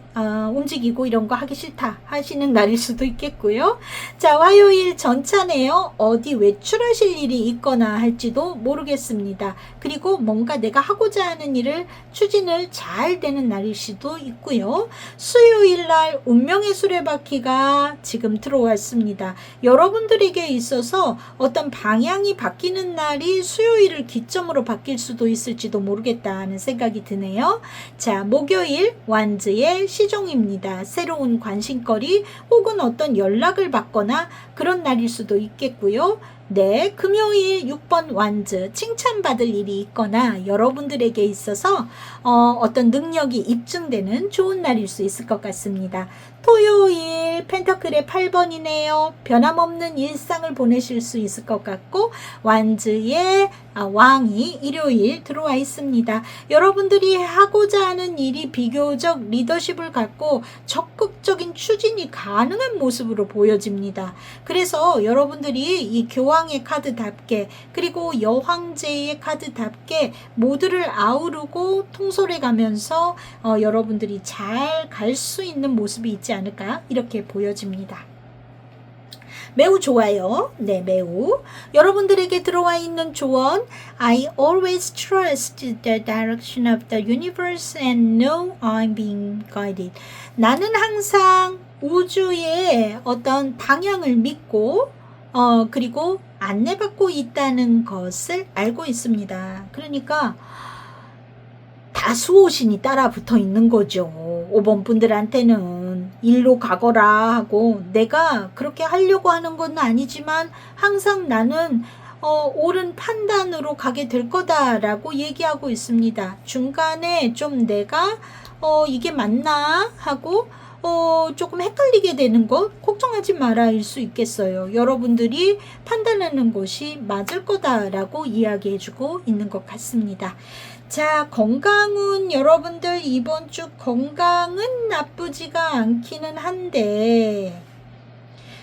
[SPEAKER 1] 움직이고 이런 거 하기 싫다 하시는 날일 수도 있겠고요. 자, 화요일 전차네요. 어디 외출하실 일이 있거나 할지도 모르겠습니다. 그리고 뭔가 내가 하고자 하는 일을 추진을 잘 되는 날일 수도 있고요. 수요일 날 운명의 수레바퀴가 지금 들어왔습니다. 여러분들에게 있어서 어떤 방향이 바뀌는 날이 수요일을 기점으로 바뀔 수도 있을지도 모르겠다는 생각이 드네요. 자, 목요일 완즈의 시종입니다. 새로운 관심거리 혹은 어떤 연락을 받거나 그런 날일 수도 있겠고요. 네, 금요일 6번 완즈 칭찬받을 일이 있거나 여러분들에게 있어서 어떤 능력이 입증되는 좋은 날일 수 있을 것 같습니다. 토요일 펜터클의 8번이네요. 변함없는 일상을 보내실 수 있을 것 같고 완즈의 왕이 일요일 들어와 있습니다. 여러분들이 하고자 하는 일이 비교적 리더십을 갖고 적극적인 추진이 가능한 모습으로 보여집니다. 그래서 여러분들이 이 교황의 카드답게 그리고 여황제의 카드답게 모두를 아우르고 통솔해 가면서 여러분들이 잘 갈 수 있는 모습이 있지 않을까 이렇게 보여집니다. 매우 좋아요. 네, 매우. 여러분들에게 들어와 있는 조언 I always trust the direction of the universe and know I'm being guided. 나는 항상 우주의 어떤 방향을 믿고 그리고 안내받고 있다는 것을 알고 있습니다. 그러니까 다수호신이 따라 붙어 있는 거죠. 5번 분들한테는 일로 가거라 하고 내가 그렇게 하려고 하는 건 아니지만 항상 나는 옳은 판단으로 가게 될 거다라고 얘기하고 있습니다. 중간에 좀 내가 이게 맞나 하고 조금 헷갈리게 되는 것 걱정하지 마라일 수 있겠어요. 여러분들이 판단하는 것이 맞을 거다라고 이야기해주고 있는 것 같습니다. 자, 건강은 여러분들 이번 주 건강은 나쁘지가 않기는 한데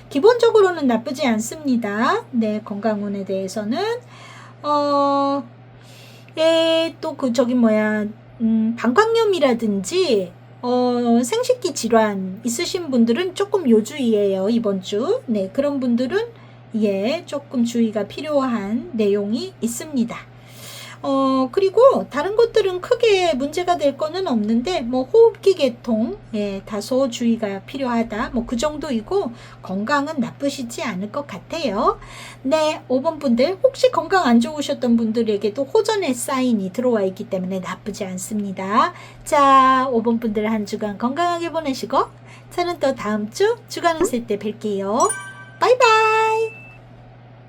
[SPEAKER 1] 기본적으로는 나쁘지 않습니다. 네, 건강운에 대해서는 또 방광염이라든지 생식기 질환 있으신 분들은 조금 요주의예요, 이번 주. 네, 그런 분들은 조금 주의가 필요한 내용이 있습니다. 그리고 다른 것들은 크게 문제가 될 거는 없는데 뭐 호흡기 계통 다소 주의가 필요하다 뭐 그 정도이고 건강은 나쁘시지 않을 것 같아요. 네, 5번 분들 혹시 건강 안 좋으셨던 분들에게도 호전의 사인이 들어와 있기 때문에 나쁘지 않습니다. 자, 5번 분들 한 주간 건강하게 보내시고 저는 또 다음 주 주간 운세 때 뵐게요. 바이바이.